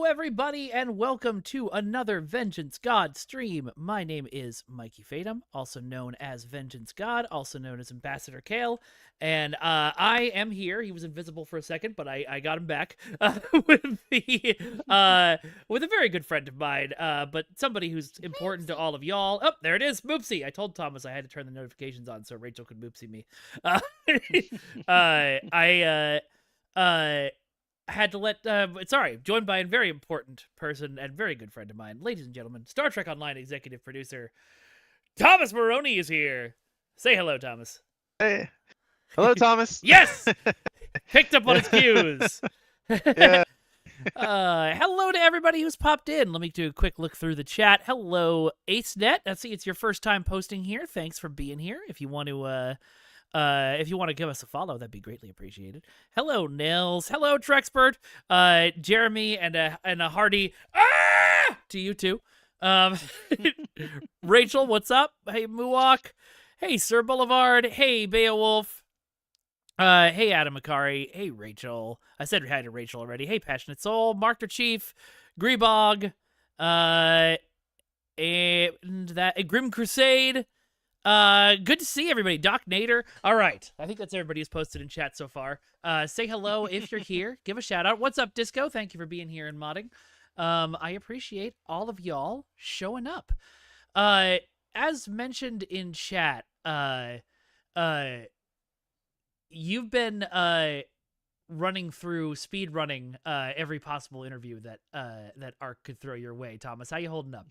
everybody, and welcome to another Vengeance God stream. My name is Mikey Fatum, also known as Vengeance God, also known as Ambassador Kale, and I am here. He was invisible for a second, but I got him back with the with a very good friend of mine, but somebody who's important to all of y'all. Oh, there it is, Moopsie. I told Thomas I had to turn the notifications on so Rachel could Moopsie me. I had to let sorry, joined by a very important person and very good friend of mine. Ladies and gentlemen, Star Trek Online executive producer Thomas Maroney is here. Say hello, Thomas. Hey, hello, Thomas. Yes, picked up on his cues. Yeah, Hello to everybody who's popped in. Let me do a quick look through the chat. Hello, AceNet. I see it's your first time posting here. Thanks for being here. If you want to give us a follow, that'd be greatly appreciated. Hello, Nils. Hello, Trexpert. Jeremy and a hearty to you too. Rachel, what's up? Hey, Muwok. Hey, Sir Boulevard. Hey, Beowulf. Hey, Adam Akari. Hey, Rachel. I said hi to Rachel already. Hey, Passionate Soul. Mark the Chief. Greebog. And that Grim Crusade. Good to see everybody. Doc Nader. All right. I think that's everybody who's posted in chat so far. Say hello if you're here. Give a shout out. What's up, Disco? Thank you for being here and modding. I appreciate all of y'all showing up. As mentioned in chat, you've been running through speed running every possible interview that Ark could throw your way. Thomas, how you holding up?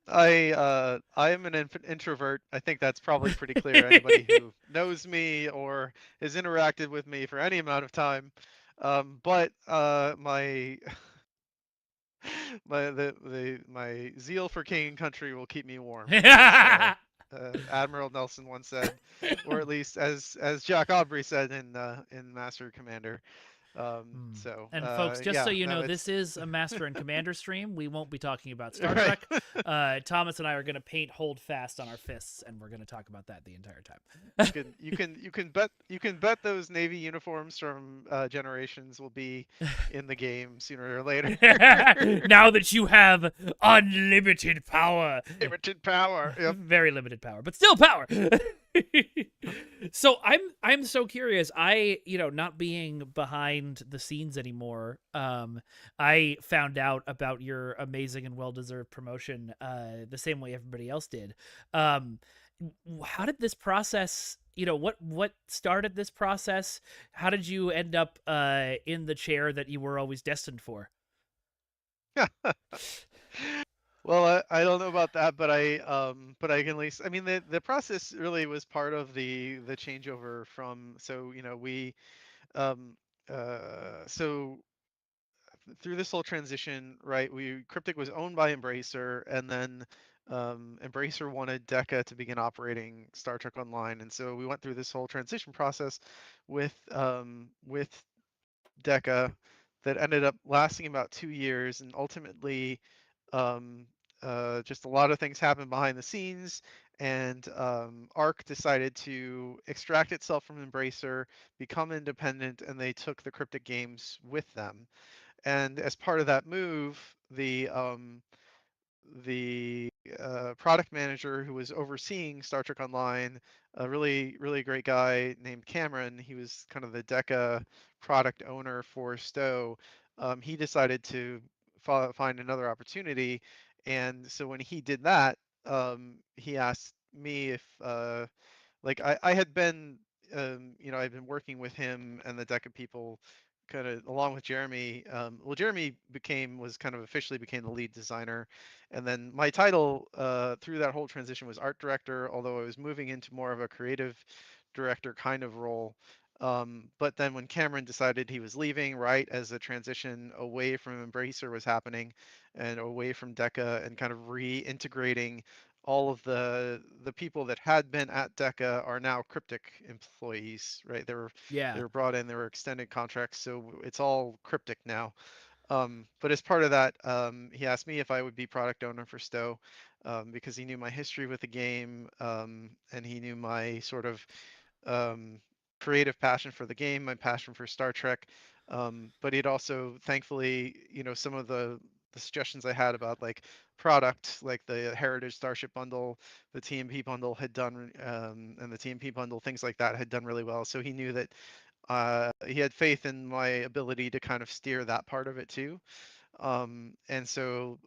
I am an introvert. I think that's probably pretty clear. Anybody who knows me or has interacted with me for any amount of time. But my my zeal for king and country will keep me warm, as Admiral Nelson once said, or at least as Jack Aubrey said in Master Commander. And folks, just Yeah, so you no, know, it's this is a Master and Commander stream. We won't be talking about Star right. Trek. Thomas and I are going to paint hold fast on our fists, and we're going to talk about that the entire time. You can bet those Navy uniforms from Generations will be in the game sooner or later. Now that you have unlimited power. Limited power. Yep. Very limited power, but still power. So I'm so curious. Not being behind the scenes anymore, I found out about your amazing and well-deserved promotion the same way everybody else did. How did this process, what started this process? How did you end up in the chair that you were always destined for? Well, I don't know about that, but I can at least, I mean, the process really was part of the changeover from, so we um so through this whole transition, right? Cryptic was owned by Embracer, and then Embracer wanted Deca to begin operating Star Trek Online, and so we went through this whole transition process with Deca that ended up lasting about 2 years, and ultimately, um, just a lot of things happened behind the scenes. And Arc decided to extract itself from Embracer, become independent, and they took the Cryptic games with them. And as part of that move, the product manager who was overseeing Star Trek Online, a really great guy named Cameron, he was kind of the Deca product owner for Stowe. He decided to find another opportunity, and so when he did that, he asked me if like I had been I've been working with him and the Deca people kind of along with Jeremy. Well, Jeremy was kind of officially became the lead designer, and then my title through that whole transition was art director, although I was moving into more of a creative director kind of role. But then when Cameron decided he was leaving, right as the transition away from Embracer was happening and away from Deca and kind of reintegrating all of the people that had been at Deca are now Cryptic employees, right? They Yeah. were brought in, they were extended contracts, so it's all Cryptic now. But as part of that, he asked me if I would be product owner for Stowe, because he knew my history with the game, and he knew my sort of creative passion for the game, my passion for Star Trek. But he'd also, thankfully, some of the suggestions I had about like product, like the Heritage Starship bundle, the TMP bundle had done, and the TMP bundle, things like that had done really well. So he knew that he had faith in my ability to kind of steer that part of it too. And so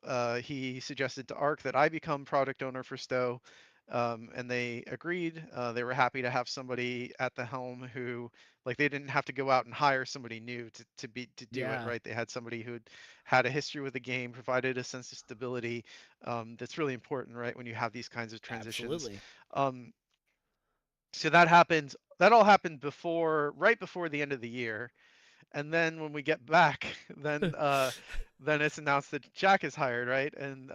he suggested to ARC that I become product owner for Stowe, and they agreed. They were happy to have somebody at the helm who, like, they didn't have to go out and hire somebody new to do it, Yeah, right? They had somebody who had a history with the game, provided a sense of stability. That's really important, right? When you have these kinds of transitions. absolutely. Um, so that happened. That all happened right before the end of the year, and then when we get back, then it's announced that Jack is hired, right? And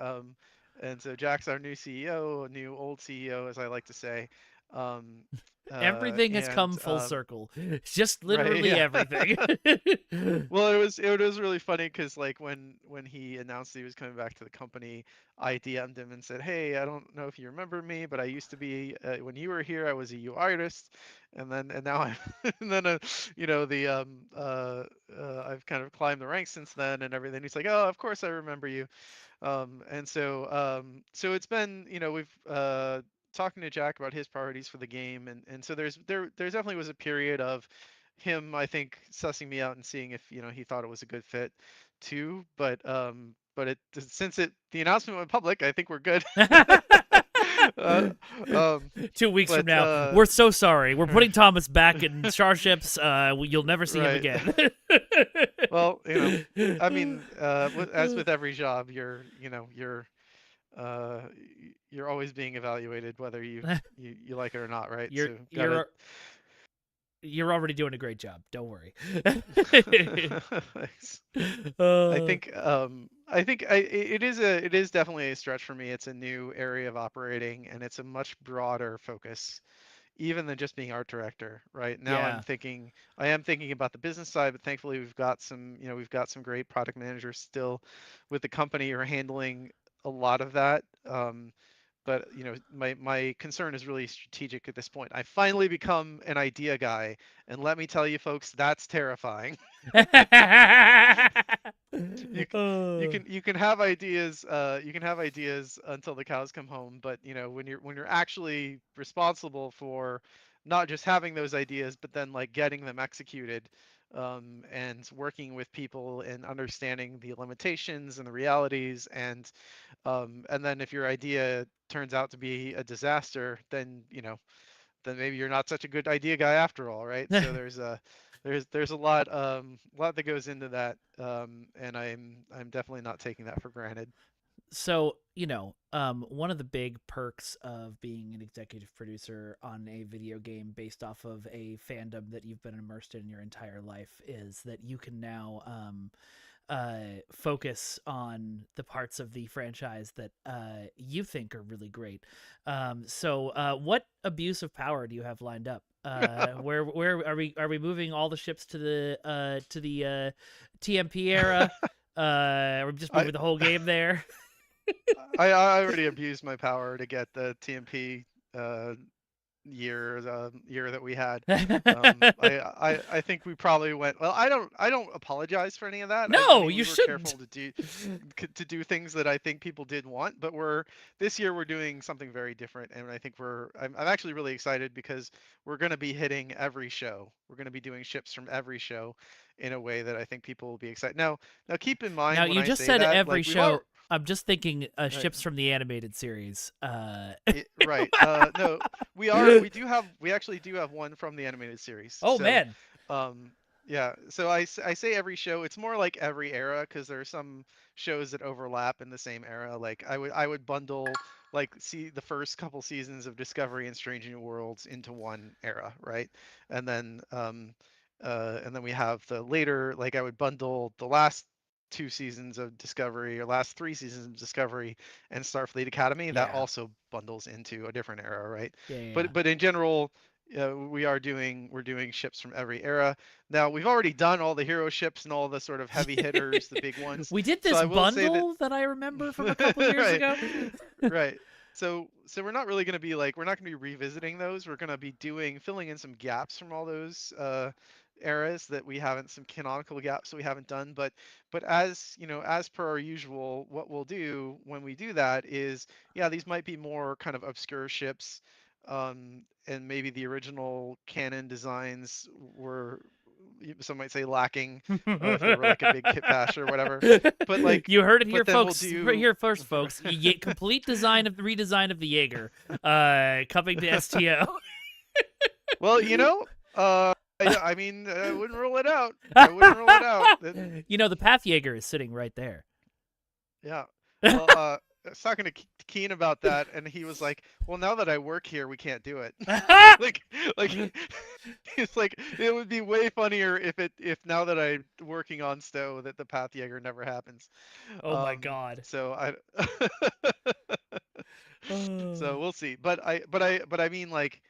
so Jack's our new CEO, a new old CEO, as I like to say. Um, Everything has and come full circle. Just Right, literally yeah. everything. Well, it was really funny because like when he announced he was coming back to the company, I DM'd him and said, "Hey, I don't know if you remember me, but I used to be when you were here, I was a UI artist, and now I'm and then the I've kind of climbed the ranks since then and everything." He's like, "Oh, of course I remember you." So it's been, we've talking to Jack about his priorities for the game, and so there definitely was a period of him, I think, sussing me out and seeing if he thought it was a good fit too. But since the announcement went public, I think we're good. uh, um, 2 weeks from but now, we're so sorry. We're putting Thomas back in starships. You'll never see him right. again. Well, I mean, as with every job, uh, you're always being evaluated whether you like it or not, right? you're So gotta. you're you're already doing a great job. Don't worry. Thanks. I uh, think it is definitely a stretch for me. It's a new area of operating, and it's a much broader focus even than just being art director. Right now, yeah. I am thinking about the business side, but thankfully we've got some great product managers still with the company who are handling a lot of that. But my concern is really strategic at this point. I finally become an idea guy, and let me tell you folks, that's terrifying. you can you Uh, can you can have ideas, until the cows come home, but when you're actually responsible for not just having those ideas but then like getting them executed, and working with people and understanding the limitations and the realities, and then if your idea turns out to be a disaster, then maybe you're not such a good idea guy after all, right? So there's a lot that goes into that, and I'm definitely not taking that for granted. so one of the big perks of being an executive producer on a video game based off of a fandom that you've been immersed in your entire life is that you can now focus on the parts of the franchise that you think are really great. So what abuse of power do you have lined up? Where are we moving all the ships to the TMP era? We're just I moving the whole game there. I already abused my power to get the TMP uh, year that we had. I think we probably went well. I don't apologize for any of that. I No, mean, you we were careful shouldn't. to do things that I think people did want, but this year we're doing something very different, and I think I'm actually really excited because we're going to be hitting every show. We're going to be doing ships from every show in a way that I think people will be excited. Now keep in Now mind when you I just say said that, every like we've show. already. I'm just thinking ships from the animated series. Right. No, we actually do have one from the animated series. Oh So, man. yeah. So I say every show. It's more like every era because there are some shows that overlap in the same era. Like I would bundle like see the first couple seasons of Discovery and Strange New Worlds into one era, right? And then we have the later, like I would bundle the last 2 seasons of Discovery or last 3 seasons of Discovery and Starfleet Academy. That Yeah. also bundles into a different era, right? Yeah. Yeah. But in general, we're doing ships from every era. Now we've already done all the hero ships and all the sort of heavy hitters, the big ones. We did So this I will say that bundle that I remember from a couple years right, ago. right. so we're not really going to be like, we're not going to be revisiting those. We're going to be filling in some gaps from all those eras that we haven't, some canonical gaps that we haven't done. But as you know, as per our usual, what we'll do when we do that is, yeah, these might be more kind of obscure ships, and maybe the original canon designs were, some might say, lacking, if they were like a big kit bash or whatever. But like, You heard it but here, then we'll folks. do Right here first, folks. Complete redesign of the Jaeger, coming to STO. Well, I mean, I wouldn't rule it out. I wouldn't rule it out. You know, the Path Jaeger is sitting right there. Yeah. Well, I was talking to Keen about that, and he was like, "Well, now that I work here, we can't do it." like, it's like, it would be way funnier if now that I'm working on Stowe, that the Path Jaeger never happens. Oh my god. So so we'll see. But I mean, like,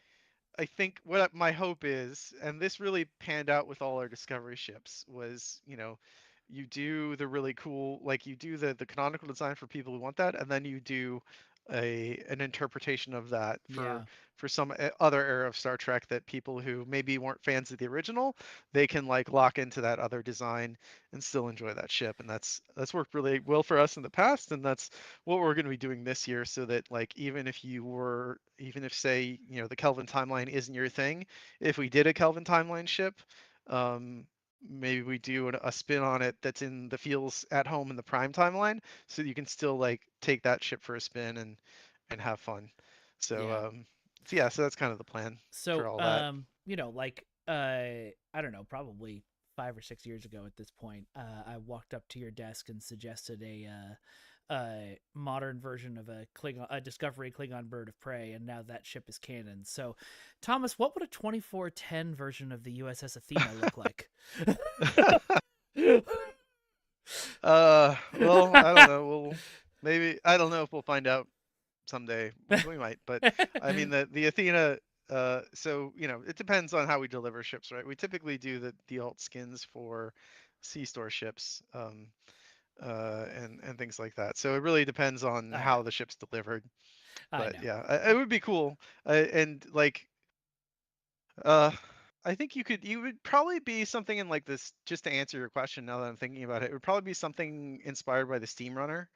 I think what my hope is, and this really panned out with all our Discovery ships, was, you do the really cool, like, you do the canonical design for people who want that, and then you do an interpretation of that for some other era of Star Trek, that people who maybe weren't fans of the original, they can like lock into that other design and still enjoy that ship. And that's worked really well for us in the past, and that's what we're going to be doing this year, so that, like, even if say, the Kelvin timeline isn't your thing, if we did a Kelvin timeline ship, maybe we do a spin on it that's in the feels at home in the Prime timeline, so you can still like take that ship for a spin and have fun. So so that's kind of the plan for all that. Like, I don't know, probably 5 or 6 years ago at this point, I walked up to your desk and suggested a modern version of a Discovery Klingon bird of prey, and now that ship is canon. So, Thomas, what would a 2410 version of the USS Athena look like? Well, I don't know. Maybe, I don't know if we'll find out someday. We might, but I mean, the Athena. So it depends on how we deliver ships, right? We typically do the alt skins for C-store ships. And things like that. So it really depends on how the ship's delivered. But yeah, it would be cool. And like, I think you would probably be something in like this, just to answer your question now that I'm thinking about it, would probably be something inspired by the Steam Runner.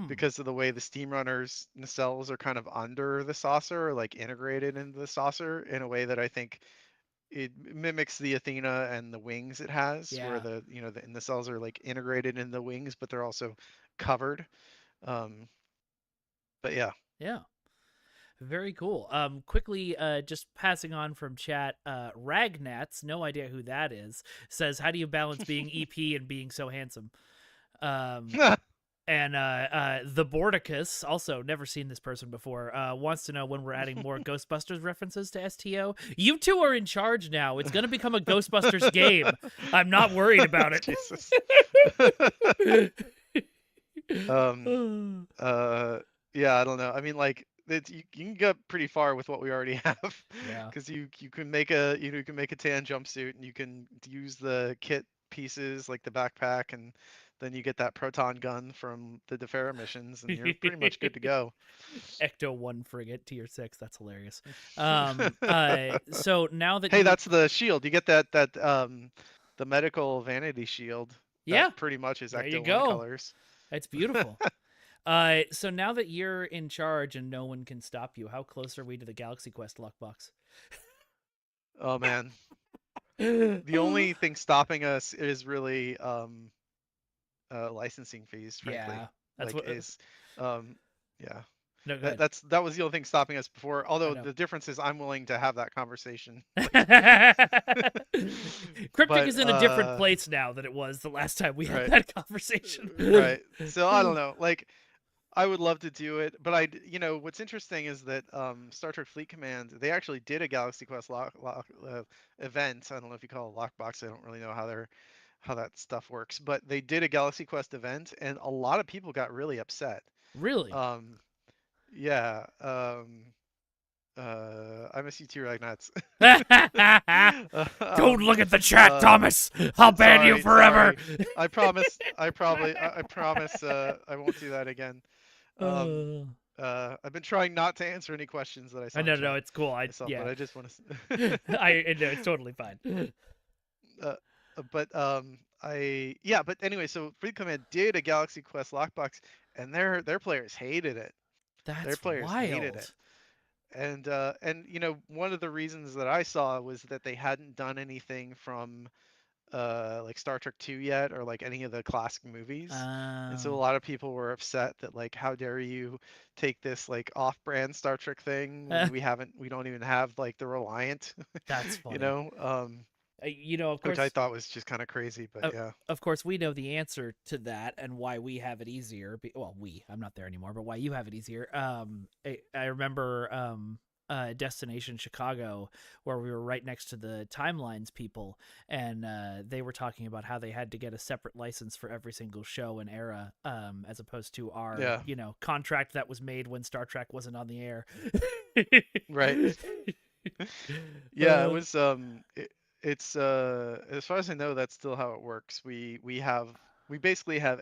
Because of the way the Steam Runner's nacelles are kind of under the saucer, or like integrated into the saucer in a way that I think it mimics the Athena and the wings it has, where the nacelles are like integrated in the wings, but they're also covered. But yeah, very cool. Quickly, just passing on from chat, Ragnats, no idea who that is, says, how do you balance being EP and being so handsome? And the Bordicus, also never seen this person before, wants to know when we're adding more Ghostbusters references to STO. You two are in charge now. It's going to become a Ghostbusters game. I'm not worried about it. Jesus. Yeah, I don't know. I mean, like, you can get pretty far with what we already have. Because you can make a tan jumpsuit, and you can use the kit pieces like the backpack, and then you get that proton gun from the Defera missions, and you're pretty much good to go. Ecto-1 frigate, tier 6. That's hilarious. So now that that's the shield. You get that the medical vanity shield. That pretty much is Ecto-1 colors. It's beautiful. So now that you're in charge and no one can stop you, how close are we to the Galaxy Quest lockbox? Oh man. The only thing stopping us is really licensing fees, frankly. That's like, what is yeah. No, that was the only thing stopping us before. Although the difference is I'm willing to have that conversation. Cryptic is in a different place now than it was the last time we had that conversation. Right. So I don't know. Like, I would love to do it, but what's interesting is that Star Trek Fleet Command, they actually did a Galaxy Quest event. I don't know if you call it a lockbox. I don't really know how that stuff works, but they did a Galaxy Quest event, and a lot of people got really upset. Really? Yeah. I miss you too, Ragnats. Don't look at the chat, Thomas. I'll ban you forever. Sorry. I promise I won't do that again. I've been trying not to answer any questions that I I saw in know, no, chat it's cool. myself, but Yeah, I just want to. I know it's totally fine. uh, but yeah, but anyway, so Free Command did a Galaxy Quest lockbox, and their players hated it. Their That's players hated it. wild. And one of the reasons that I saw was that they hadn't done anything from like Star Trek 2 yet, or like any of the classic movies. And so a Oh, lot of people were upset that, like, how dare you take this like off-brand Star Trek thing when we don't even have like the Reliant, that's you funny. know, Of which I course, thought was just kind of crazy, but uh, yeah. of course, we know the answer to that and why we have it easier. Well, I'm not there anymore, but why you have it easier. I remember Destination Chicago, where we were right next to the Timelines people, and they were talking about how they had to get a separate license for every single show and era, as opposed to our, Yeah, contract that was made when Star Trek wasn't on the air. right. Yeah, it uh, was it's as far as I know, that's still how it works. We basically have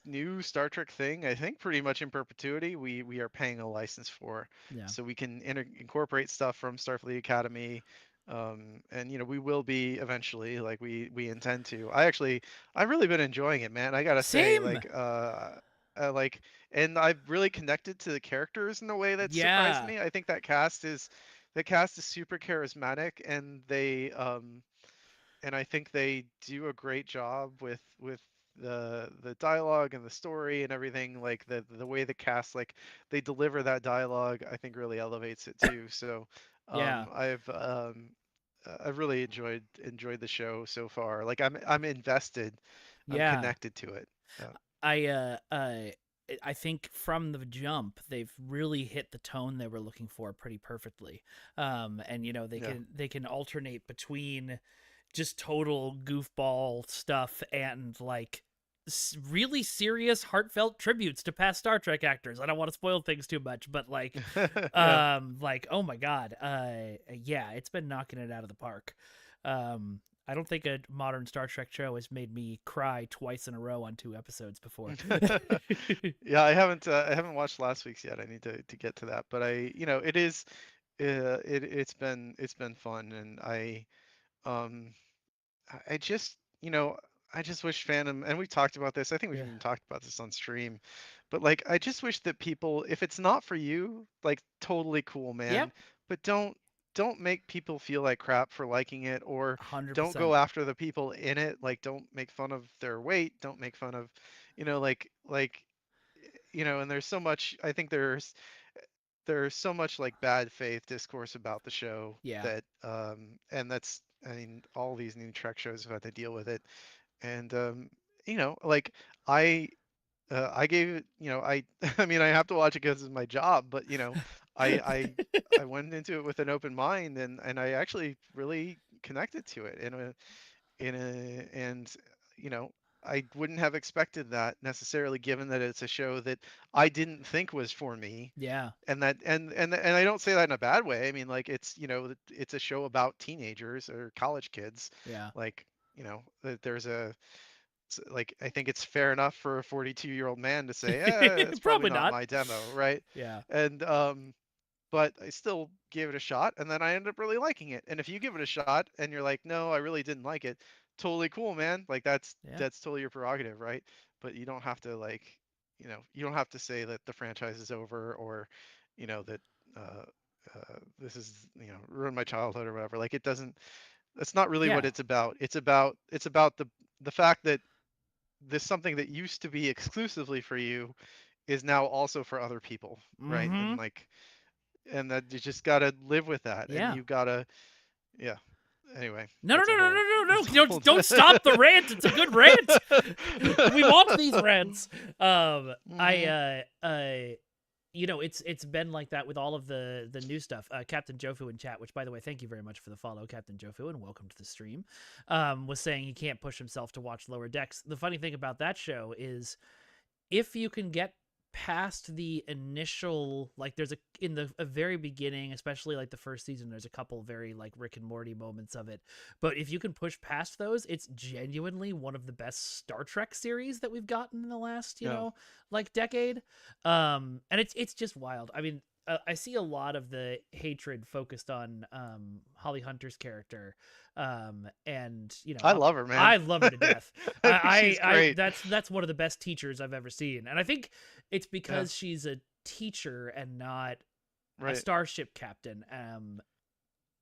new Star Trek thing, I think pretty much in perpetuity, we are paying a license for, yeah, so we can incorporate stuff from Starfleet Academy, and we will be eventually, like we intend to. I've really been enjoying it, man. I gotta say, same. like, and I've really connected to the characters in a way that surprised Yeah, me. I think the cast is super charismatic, and I think they do a great job with the dialogue and the story and everything. Like the way the cast, like, they deliver that dialogue, I think really elevates it too. So yeah, I've really enjoyed the show so far. Like, I'm invested, I'm yeah. connected to it. Yeah. I think from the jump they've really hit the tone they were looking for pretty perfectly. And they Yeah. can alternate between just total goofball stuff and like really serious heartfelt tributes to past Star Trek actors. I don't want to spoil things too much, but Yeah. like, oh my god, yeah, it's been knocking it out of the park. I don't think a modern Star Trek show has made me cry twice in a row on 2 episodes before. Yeah, I haven't watched last week's yet. I need to get to that, but it is it's been fun, and um I just, I just wish fandom, and we talked about this. I think we've Yeah. even talked about this on stream, but like, I just wish that people, if it's not for you, like, totally cool, Yep. man, but don't make people feel like crap for liking it, or don't go 100%. after the people in it. Like, don't make fun of their weight. Don't make fun of, and there's so much. I think there's so much, like, bad faith discourse about the show Yeah. that and that's, I mean, all these new Trek shows have had to deal with it. And like, I gave it, I mean, I have to watch it because it's my job, but I I I went into it with an open mind, and I actually really connected to it and you know I wouldn't have expected that necessarily, given that it's a show that I didn't think was for me. Yeah. And I don't say that in a bad way. I mean, like, it's a show about teenagers or college kids. Yeah. Like, that like, I think it's fair enough for a 42-year-old man to say, it's probably Probably not not. my demo, right? Yeah. And but I still gave it a shot, and then I ended up really liking it. And if you give it a shot and you're like, no, I really didn't like it, totally cool, man. Like, that's Yeah. that's totally your prerogative, right? But you don't have to, like, you don't have to say that the franchise is over, or that uh, this is, ruined my childhood or whatever. Like, it doesn't. That's not really what Yeah. it's about. It's about the fact that this, something that used to be exclusively for you, is now also for other people, right? Mm-hmm. And that you just gotta live with that, and Yeah. you gotta, yeah. Anyway, No, no, that's no, a no, whole, no, no, no. that's a whole. Don't stop the rant. It's a good rant. We want these rants. I Hmm. it's been like that with all of the new stuff. Captain Jofu in chat, which, by the way, thank you very much for the follow, Captain Jofu, and welcome to the stream. Was saying he can't push himself to watch Lower Decks. The funny thing about that show is, if you can get past the initial, like, there's in the a very beginning, especially like the first season, there's a couple very like Rick and Morty moments of it, but if you can push past those, it's genuinely one of the best Star Trek series that we've gotten in the last, Yeah. like decade. And it's just wild. I mean, I see a lot of the hatred focused on Holly Hunter's character, and I love her, man. I love her to death. I think she's great. That's one of the best teachers I've ever seen, and I think it's Yeah. because she's a teacher and not a Right. starship captain.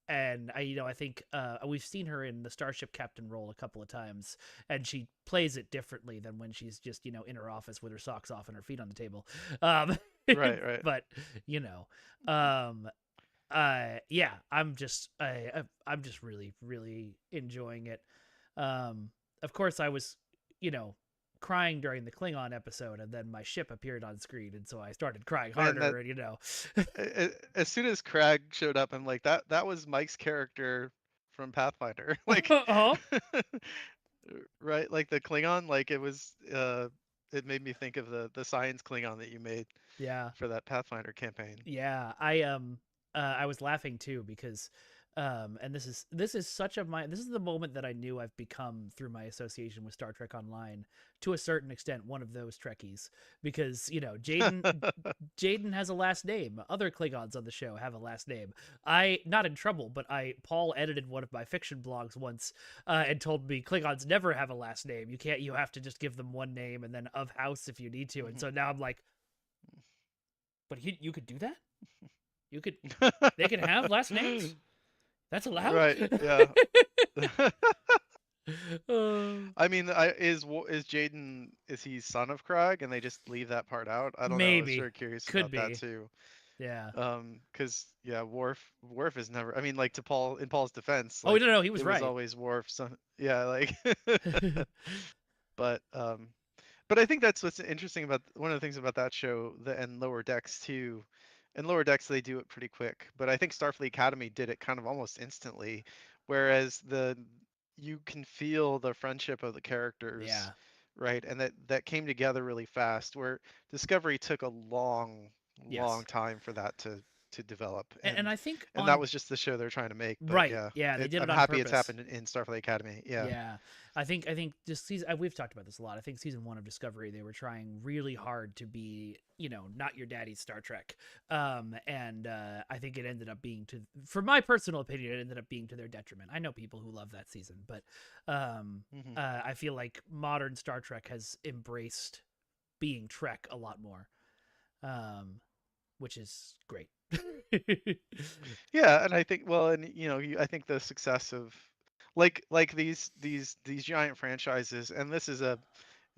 And I think we've seen her in the starship captain role a couple of times, and she plays it differently than when she's just in her office with her socks off and her feet on the table. Um, Right. Right. but you know, um, yeah, I'm just really really enjoying it. Of course, I was, you know, crying during the Klingon episode, and then my ship appeared on screen, and so I started crying Man, that harder, and as soon as Crag showed up, I'm like, that was Mike's character from Pathfinder. Like, uh-huh. right? Like the Klingon, like it made me think of the science Klingon that you made Yeah. for that Pathfinder campaign. Yeah, I was laughing too because and this is such a my this is the moment that I knew I've become through my association with Star Trek Online, to a certain extent one of those Trekkies, because Jaden has a last name. Other Klingons on the show have a last name. I not in trouble, but I Paul edited one of my fiction blogs once, and told me Klingons never have a last name. You have to just give them one name and then of house if you need to. And Mhm. so now I'm like, but you could do that? You could They can have last names? That's allowed? Right. Yeah. Uh, I mean, is Jaden, is he son of Crag and they just leave that part out? I don't know. I was maybe. sort of curious Could about that be. too. Yeah. 'Cause yeah, Worf is never. I mean, like to Paul in Paul's defense, Oh, like no, he was it was right. always Worf. Son, yeah, like. But I think that's what's interesting about one of the things about that show, and Lower Decks too. In Lower Decks, they do it pretty quick, but I think Starfleet Academy did it kind of almost instantly, whereas you can feel the friendship of the characters, Yeah. right? And that came together really fast. Where Discovery took a long, long Yes. time for that to develop, And I think and that on was just the show they're trying to make. But right. yeah, Yeah, they did it I'm on happy it's purpose. happened in Starfleet Academy. Yeah. Yeah, I think just season. We've talked about this a lot. I think season one of Discovery, they were trying really hard to be, not your daddy's Star Trek. And I think it ended up being for my personal opinion, it ended up being to their detriment. I know people who love that season, but Hmm. I feel like modern Star Trek has embraced being Trek a lot more, um, which is great. Yeah, and I think, well, and I think the success of like these giant franchises, and this is I'd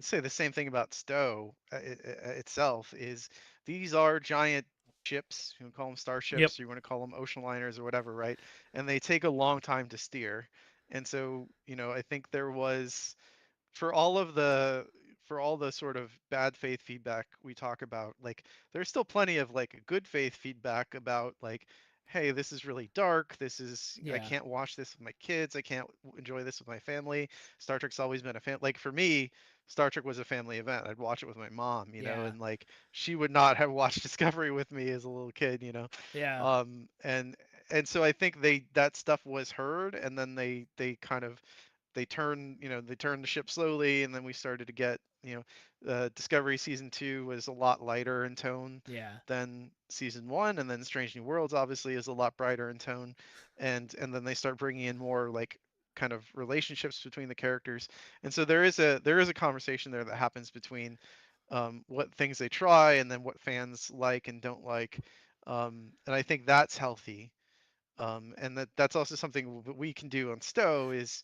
say the same thing about Stowe itself, is these are giant ships. You can call them Yep. starships, you want to call them ocean liners or whatever, right? And they take a long time to steer. And so, I think there was, for all of the for all the sort of bad faith feedback we talk about, like there's still plenty of like good faith feedback about, like, hey, this is really dark, I Yeah. can't watch this with my kids, I can't enjoy this with my family. Star Trek's always been a like for me, Star Trek was a family event. I'd watch it with my mom, Yeah. and like she would not have watched Discovery with me as a little kid, Yeah. and so I think that stuff was heard, and then they kind of they turned the ship slowly, and then we started to get, Discovery season 2 was a lot lighter in tone Yeah. than season 1, and then Strange New Worlds obviously is a lot brighter in tone, and then they start bringing in more like kind of relationships between the characters, and so there is a conversation there that happens between what things they try and then what fans like and don't like, and I think that's healthy, and that's also something we can do on Stowe is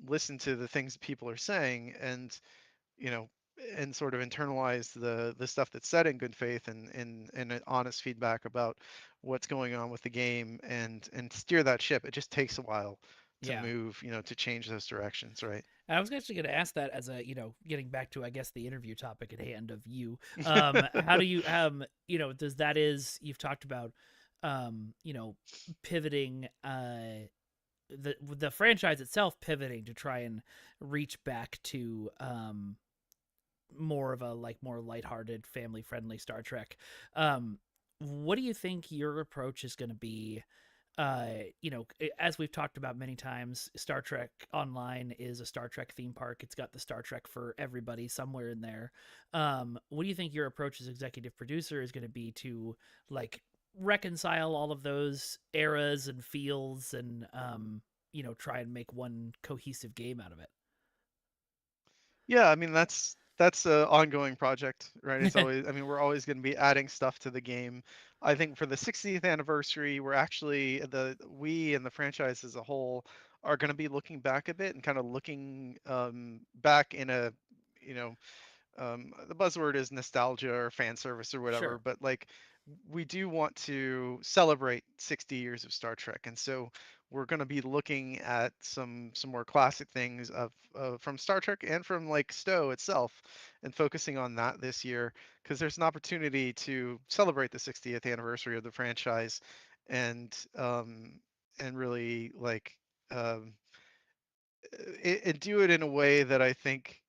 listen to the things people are saying, and you know and sort of internalize the stuff that's said in good faith, and an honest feedback about what's going on with the game, and steer that ship. It just takes a while to Yeah. move, to change those directions, right? I was actually going to ask that as a, getting back to, I guess, the interview topic at hand of you. How do you, does that is, you've talked about, pivoting, the franchise itself pivoting to try and reach back to, more of a like more lighthearted, family friendly Star Trek. Um, what do you think your approach is going to be? As we've talked about many times, Star Trek Online is a Star Trek theme park. It's got the Star Trek for everybody somewhere in there. What do you think your approach as executive producer is going to be to like reconcile all of those eras and feels and try and make one cohesive game out of Yeah, I mean that's a ongoing project, right? It's it? always, I mean, we're always going to be adding stuff to the game. I think for the 60th anniversary, we're actually we and the franchise as a whole are going to be looking back a bit and kind of looking back in a, you know, the buzzword is nostalgia or fan service or whatever, Sure. but like we do want to celebrate 60 years of Star Trek, and so we're going to be looking at some more classic things of from Star Trek and from like Stowe itself, and focusing on that this year because there's an opportunity to celebrate the 60th anniversary of the franchise, and really like um, and do it in a way that I think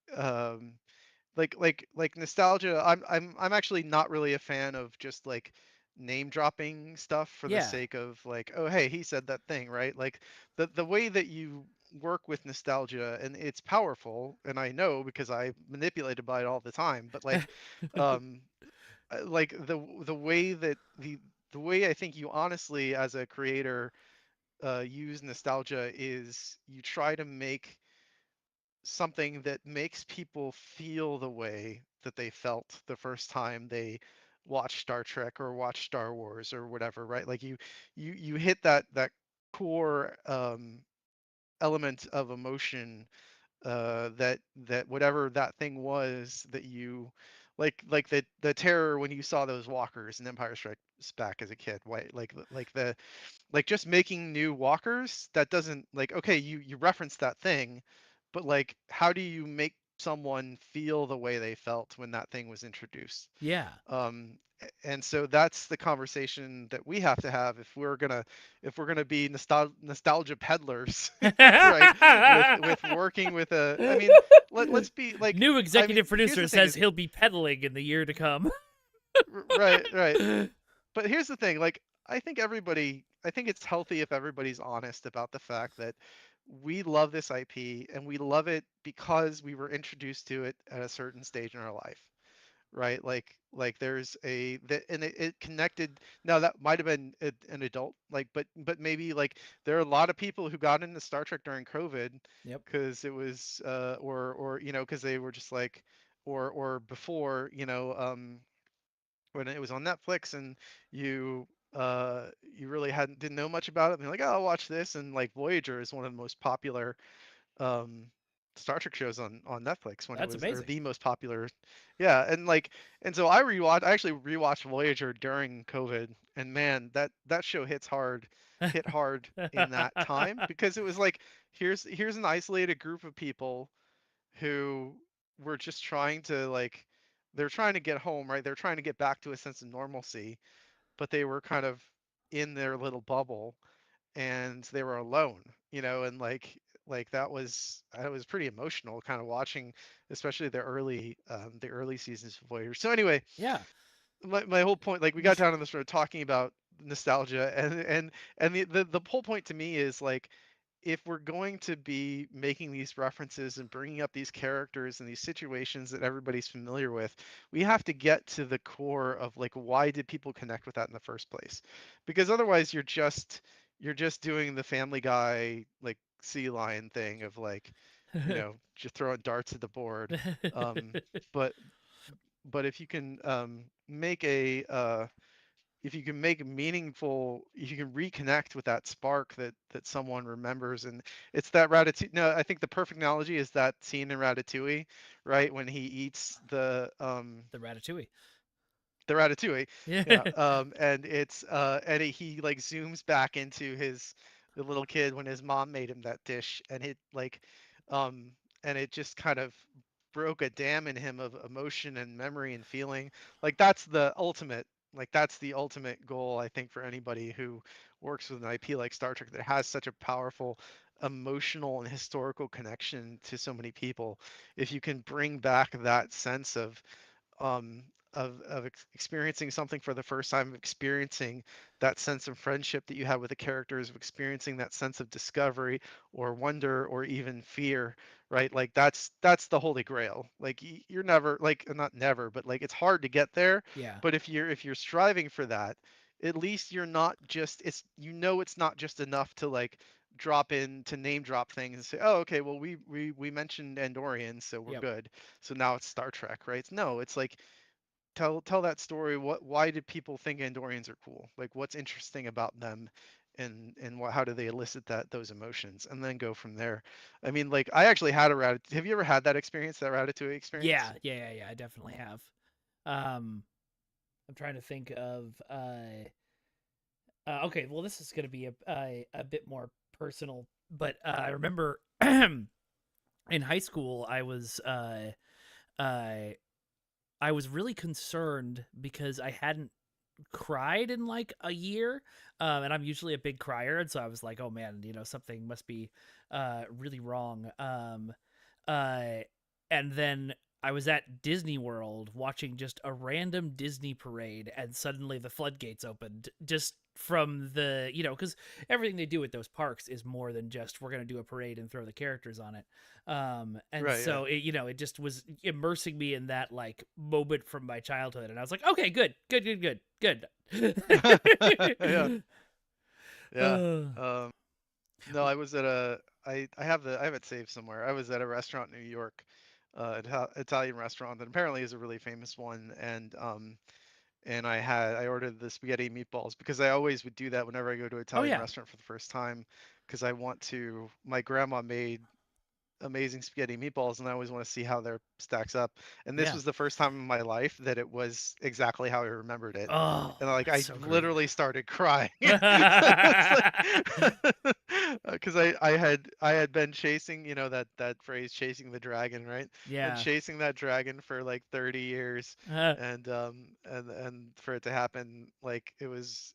like nostalgia. I'm actually not really a fan of just like name dropping stuff for the Yeah. sake of like, oh hey, he said that thing, right? Like the way that you work with nostalgia, and it's powerful, and I know because I manipulated by it all the time, but um like the way that the way I think you honestly as a creator use nostalgia is you try to make something that makes people feel the way that they felt the first time they watched Star Trek or watched Star Wars or whatever, right? Like you hit that core element of emotion, that whatever that thing was that you like the terror when you saw those walkers in Empire Strikes Back as a kid, right? Like the like just making new walkers that doesn't like, okay, you reference that thing, but like how do you make someone feel the way they felt when that thing was introduced? Yeah. And so that's the conversation that we have to have if we're gonna be nostalgia peddlers, right? With working with a, I mean, let's be like, New I mean, executive here's producer the thing says is, he'll be pedaling in the year to come. right. But here's the thing, like I think it's healthy if everybody's honest about the fact that we love this IP and we love it because we were introduced to it at a certain stage in our life, right? Like there's a that, and it connected. Now that might have been an adult, like, but maybe like there are a lot of people who got into Star Trek during COVID Yep. because it was or because they were just like, or before, when it was on Netflix and you really didn't know much about it, and you're like, oh, I'll watch this, and like Voyager is one of the most popular um Star Trek shows on Netflix when it That's was, or amazing. the most popular. Yeah, and so I actually rewatched Voyager during COVID, and man, that show hit hard in that time because it was like, here's an isolated group of people who were just trying to like, they're trying to get home, right? They're trying to get back to a sense of normalcy, but they were kind of in their little bubble and they were alone, and like that was pretty emotional kind of watching, especially the early seasons of Voyager. So anyway, Yeah. my whole point, like we got down on this road talking about nostalgia, and the whole point to me is like, if we're going to be making these references and bringing up these characters and these situations that everybody's familiar with, we have to get to the core of like, why did people connect with that in the first place? Because otherwise you're just doing the Family Guy like sea lion thing of like, just throwing darts at the board. um but but if you can make a if you can make meaningful, if you can reconnect with that spark that someone remembers, and it's that Ratatouille. No, I think the perfect analogy is that scene in Ratatouille, right, when he eats The Ratatouille. the Ratatouille, Yeah. yeah, and it's and he like zooms back into the little kid when his mom made him that dish, and it like, um, and it just kind of broke a dam in him of emotion and memory and feeling. Like that's the ultimate goal, I think, for anybody who works with an IP like Star Trek that has such a powerful emotional and historical connection to so many people, if you can bring back that sense um, experiencing something for the first time, experiencing that sense of friendship that you have with the characters, of experiencing that sense of discovery or wonder or even fear, right? Like that's the holy grail. Like you're never like not never, but like it's hard to get there. Yeah. But if you're striving for that, at least you're not just it's it's not just enough to like drop in to name drop things and say, oh, okay, well we mentioned Andorians, so we're Yep. good. So now it's Star Trek, right? No, it's like tell that story. Why did people think Andorians are cool? Like what's interesting about them, and how do they elicit those emotions, and then go from there. I mean, like I actually had a Ratatouille. Have you ever had that experience, that Ratatouille experience? Yeah. I definitely have. Um, I'm trying to think of. Okay, well, this is going to be a bit more personal, but I remember in high school uh, I was really concerned because I hadn't cried in like a year, and I'm usually a big crier, and so I was like, oh man, something must be really wrong. Uh, and then I was at Disney World watching just a random Disney parade, and suddenly the floodgates opened just from because everything they do at those parks is more than just we're going to do a parade and throw the characters on it. And Right. Yeah. so it just was immersing me in that like moment from my childhood, and I was like, okay, good. Yeah. Yeah. Uh, Um, no, I was at a. I have it saved somewhere. I was at a restaurant in New York, Italian restaurant that apparently is a really famous one, and I ordered the spaghetti and meatballs because I always would do that whenever I go to an oh Italian yeah, restaurant for the first time, because I want to. My grandma made amazing spaghetti and meatballs, and I always want to see how their stacks up. And this yeah. was the first time in my life that it was exactly how I remembered it. Oh, And like that's I so great. literally started crying. It's like because I had been chasing, that phrase chasing the dragon, right? Been Yeah. chasing that dragon for like 30 years, Uh, and for it to happen, like it's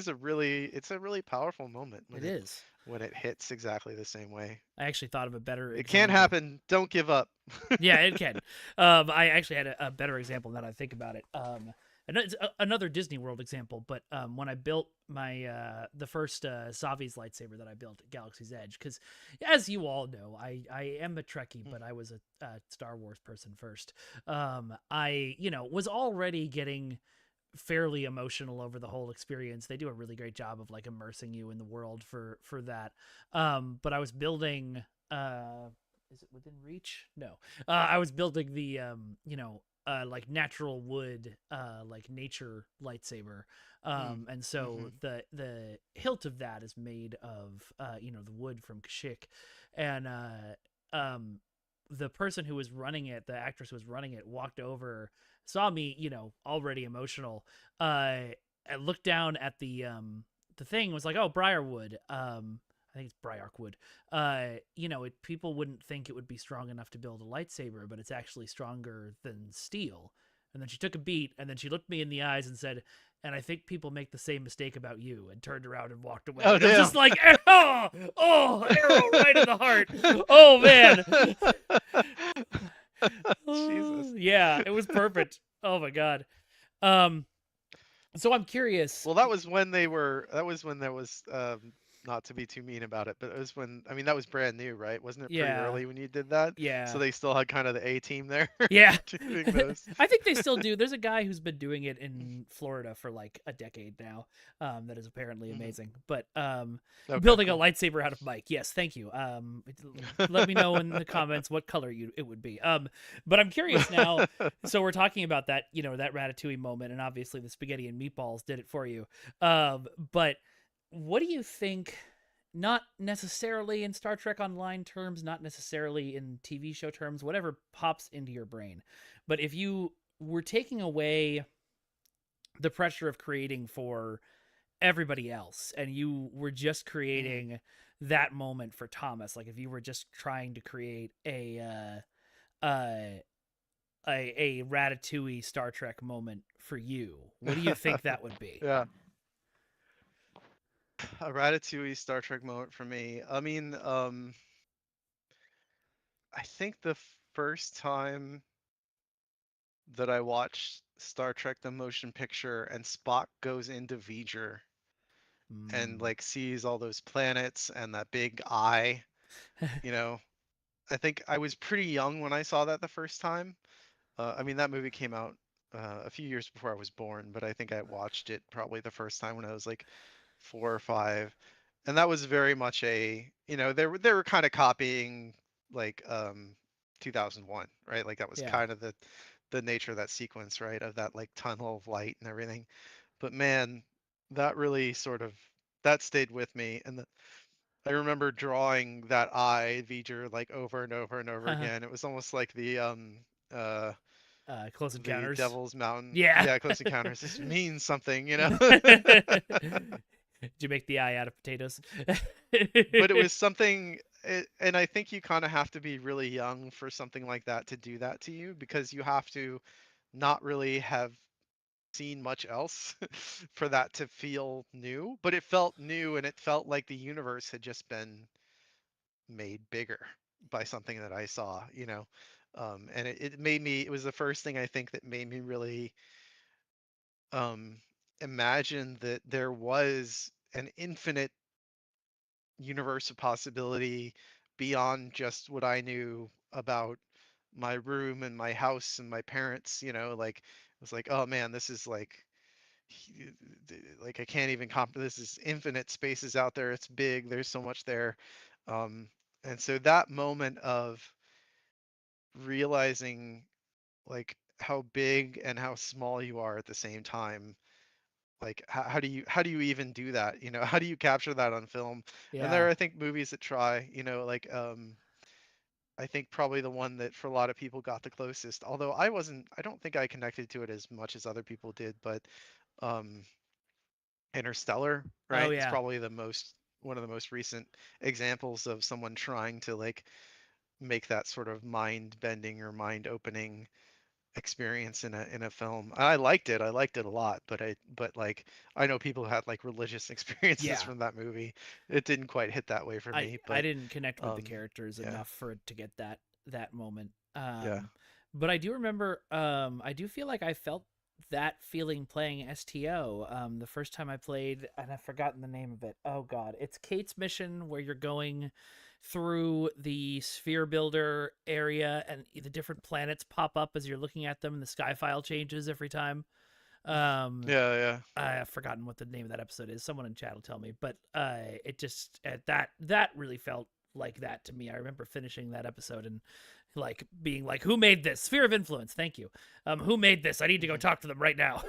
a really powerful moment it is. when it hits exactly the same way. I actually thought of a better It can example. happen. Don't give up. Yeah, it can. I actually had a better example now that I think about it. Another Disney World example, but when I built my the first Savi's lightsaber that I built at Galaxy's Edge, because as you all know, I am a Trekkie, but I was a Star Wars person first. I was already getting fairly emotional over the whole experience. They do a really great job of like immersing you in the world for that. But I was building is it within reach? No. I was building the like natural wood like nature lightsaber. Mm. And so Hmm. the hilt of that is made of the wood from Kashyyyk. And um the person who was running it, the actress who was running it, walked over, saw me, already emotional, and looked down at the thing, was like, "Oh, Briarwood." I think it's Briarkwood. People wouldn't think it would be strong enough to build a lightsaber, but it's actually stronger than steel. And then she took a beat, and then she looked me in the eyes and said, "And I think people make the same mistake about you," and turned around and walked away. Oh And it was damn. just like, arrow right in the heart. Oh man. Jesus. Yeah, it was perfect. Oh my god. Um, so I'm curious. Well, that was when there was not to be too mean about it, but it was when, I mean, that was brand new, right? Wasn't it pretty Yeah, early when you did that? So yeah. they still had kind of the A team there Yeah. doing those. I think they still do. There's a guy who's been doing it in Florida for like a decade now. That is apparently Hmm. amazing. But Okay, building a cool. lightsaber out of Mike. Yes, thank you. Let me know in the comments what color it would be. But I'm curious now. So we're talking about that, that Ratatouille moment, and obviously the spaghetti and meatballs did it for you. But what do you think? Not necessarily in Star Trek Online terms, not necessarily in TV show terms, whatever pops into your brain. But if you were taking away the pressure of creating for everybody else and you were just Hmm. creating that moment for Thomas, like if you were just trying to create uh, a Ratatouille Star Trek moment for you, what do you think that would be? Yeah. A Ratatouille Star Trek moment for me. I mean, I think the first time that I watched Star Trek the motion picture and Spock goes into V'ger and Mm. like sees all those planets and that big eye, you know, I think I was pretty young when I saw that the first time. I mean, that movie came out a few years before I was born, but I think I watched it probably the first time when I was like 4 or 5, and that was very much a, they were kind of copying like 2001, right? Like that was Yeah. kind of the nature of that sequence, right? Of that like tunnel of light and everything. But man, that really sort of that stayed with me, and I remember drawing that eye V'ger like over and over and over again. It was almost like uh Close the Encounters. Devil's Mountain. Yeah. Yeah, Close Encounters. This means something, you know. Did you make the eye out of potatoes? But it was something, and I think you kind of have to be really young for something like that to do that to you, because you have to not really have seen much else for that to feel new. But it felt new, and it felt like the universe had just been made bigger by something that I saw, you know. And it made me, it was the first thing I think that made me really um, imagine that there was an infinite universe of possibility beyond just what I knew about my room and my house and my parents, you know, like it was like, oh man, this is like I can't even this is infinite spaces out there. It's big. There's so much there. Um, and so that moment of realizing like how big and how small you are at the same time, like how do you even do that, you know? How do you capture that on film? And there Yeah. are, I think, movies that try, you know, like I think probably the one that for a lot of people got the closest, although I don't think I connected to it as much as other people did, but um Interstellar, Oh right? It's yeah. probably the most one of the most recent examples of someone trying to like make that sort of mind bending or mind opening experience in a film. I liked it. I liked it a lot, but like I know people who had like religious experiences Yeah. from that movie. It didn't quite hit that way for I me, I but didn't connect with the um characters yeah. enough for it to get that moment. Yeah. But I do remember I do feel like I felt that feeling playing STO the first time I played, and I've forgotten the name of it. Oh god, it's Kate's mission where you're going through the sphere builder area and the different planets pop up as you're looking at them and the sky file changes every time. Um Yeah, yeah. I've forgotten what the name of that episode is. Someone in chat will tell me. But it just that really felt like that to me. I remember finishing that episode and like being like, "Who made this? Sphere of Influence. Thank you. Who made this? I need to go talk to them right now."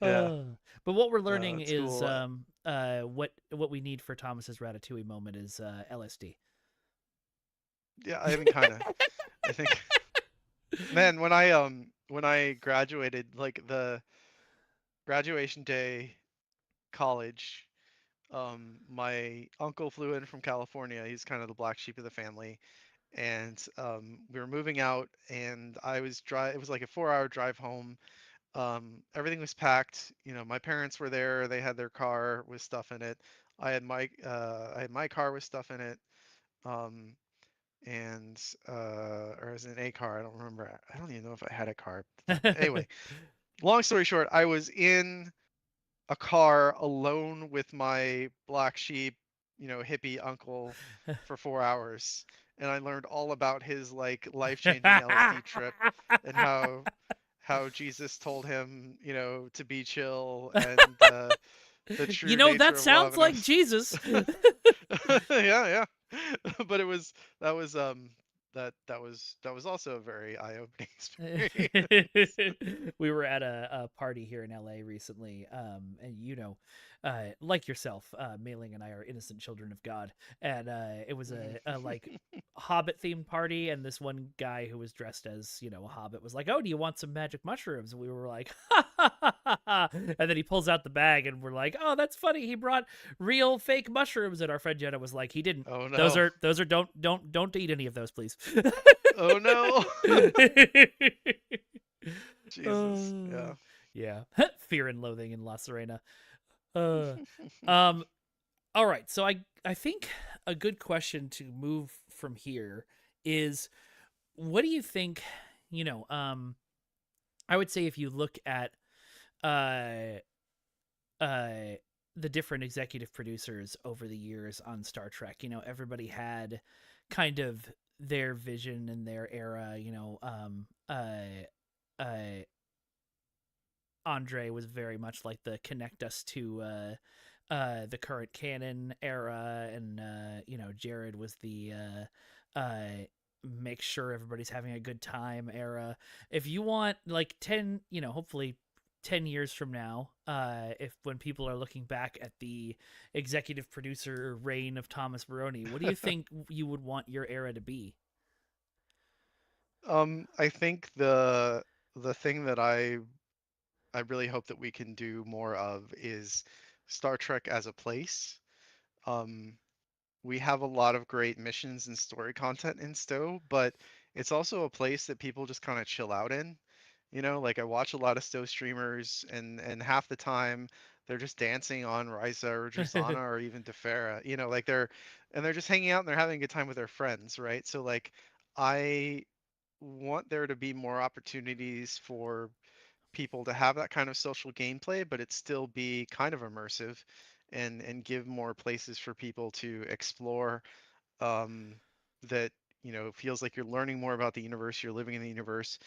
Yeah. uh, but what we're learning It's is cool. what we need for Thomas's Ratatouille moment is LSD. Yeah, I haven't kind of I think man, when I graduated, like the graduation day college, my uncle flew in from California. He's kind of the black sheep of the family, and we were moving out, and I was drive. It was like a 4-hour drive home. Everything was packed. You know, my parents were there. They had their car with stuff in it. I had my car with stuff in it. Um, and or was it a car? I don't remember. I don't even know if I had a car at the time. But anyway, long story short, I was in a car alone with my black sheep, you know, hippie uncle for 4 hours. And I learned all about his like life-changing LSD trip and how Jesus told him, you know, to be chill and the You true know, that nature of love sounds and like Jesus. yeah, yeah. But that was that was also a very eye-opening experience. We were at a party here in LA recently, and like yourself, Mailing and I are innocent children of God, and it was a like Hobbit themed party, and this one guy who was dressed as a Hobbit was like, "Oh, do you want some magic mushrooms?" And we were like, "Ha ha ha ha!" Ha." And then he pulls out the bag, and we're like, "Oh, that's funny. He brought real fake mushrooms." And our friend Jenna was like, "He didn't. Oh Those no. are don't eat any of those, please." Oh no. Jesus. Oh, Yeah. yeah. Fear and Loathing in La Serena. uh, um, all right. So I think a good question to move from here is, what do you think? You know, I would say if you look at uh uh the different executive producers over the years on Star Trek, everybody had kind of their vision and their era. Uh Andre was very much like the connect us to the current canon era, and Jared was the make sure everybody's having a good time era. If you want like 10, hopefully 10 years from now, if when people are looking back at the executive producer reign of Thomas Baroni, what do you think you would want your era to be? I think the thing that I really hope that we can do more of is Star Trek as a place. Um, we have a lot of great missions and story content in Stowe, but it's also a place that people just kind of chill out in. Like I watch a lot of Stowe streamers, and half the time they're just dancing on Risa or Drusana or even Defera. Like they're just hanging out and they're having a good time with their friends, right? So like I want there to be more opportunities for people to have that kind of social gameplay, but it still be kind of immersive and give more places for people to explore, um, that feels like you're learning more about the universe, you're living in the universe.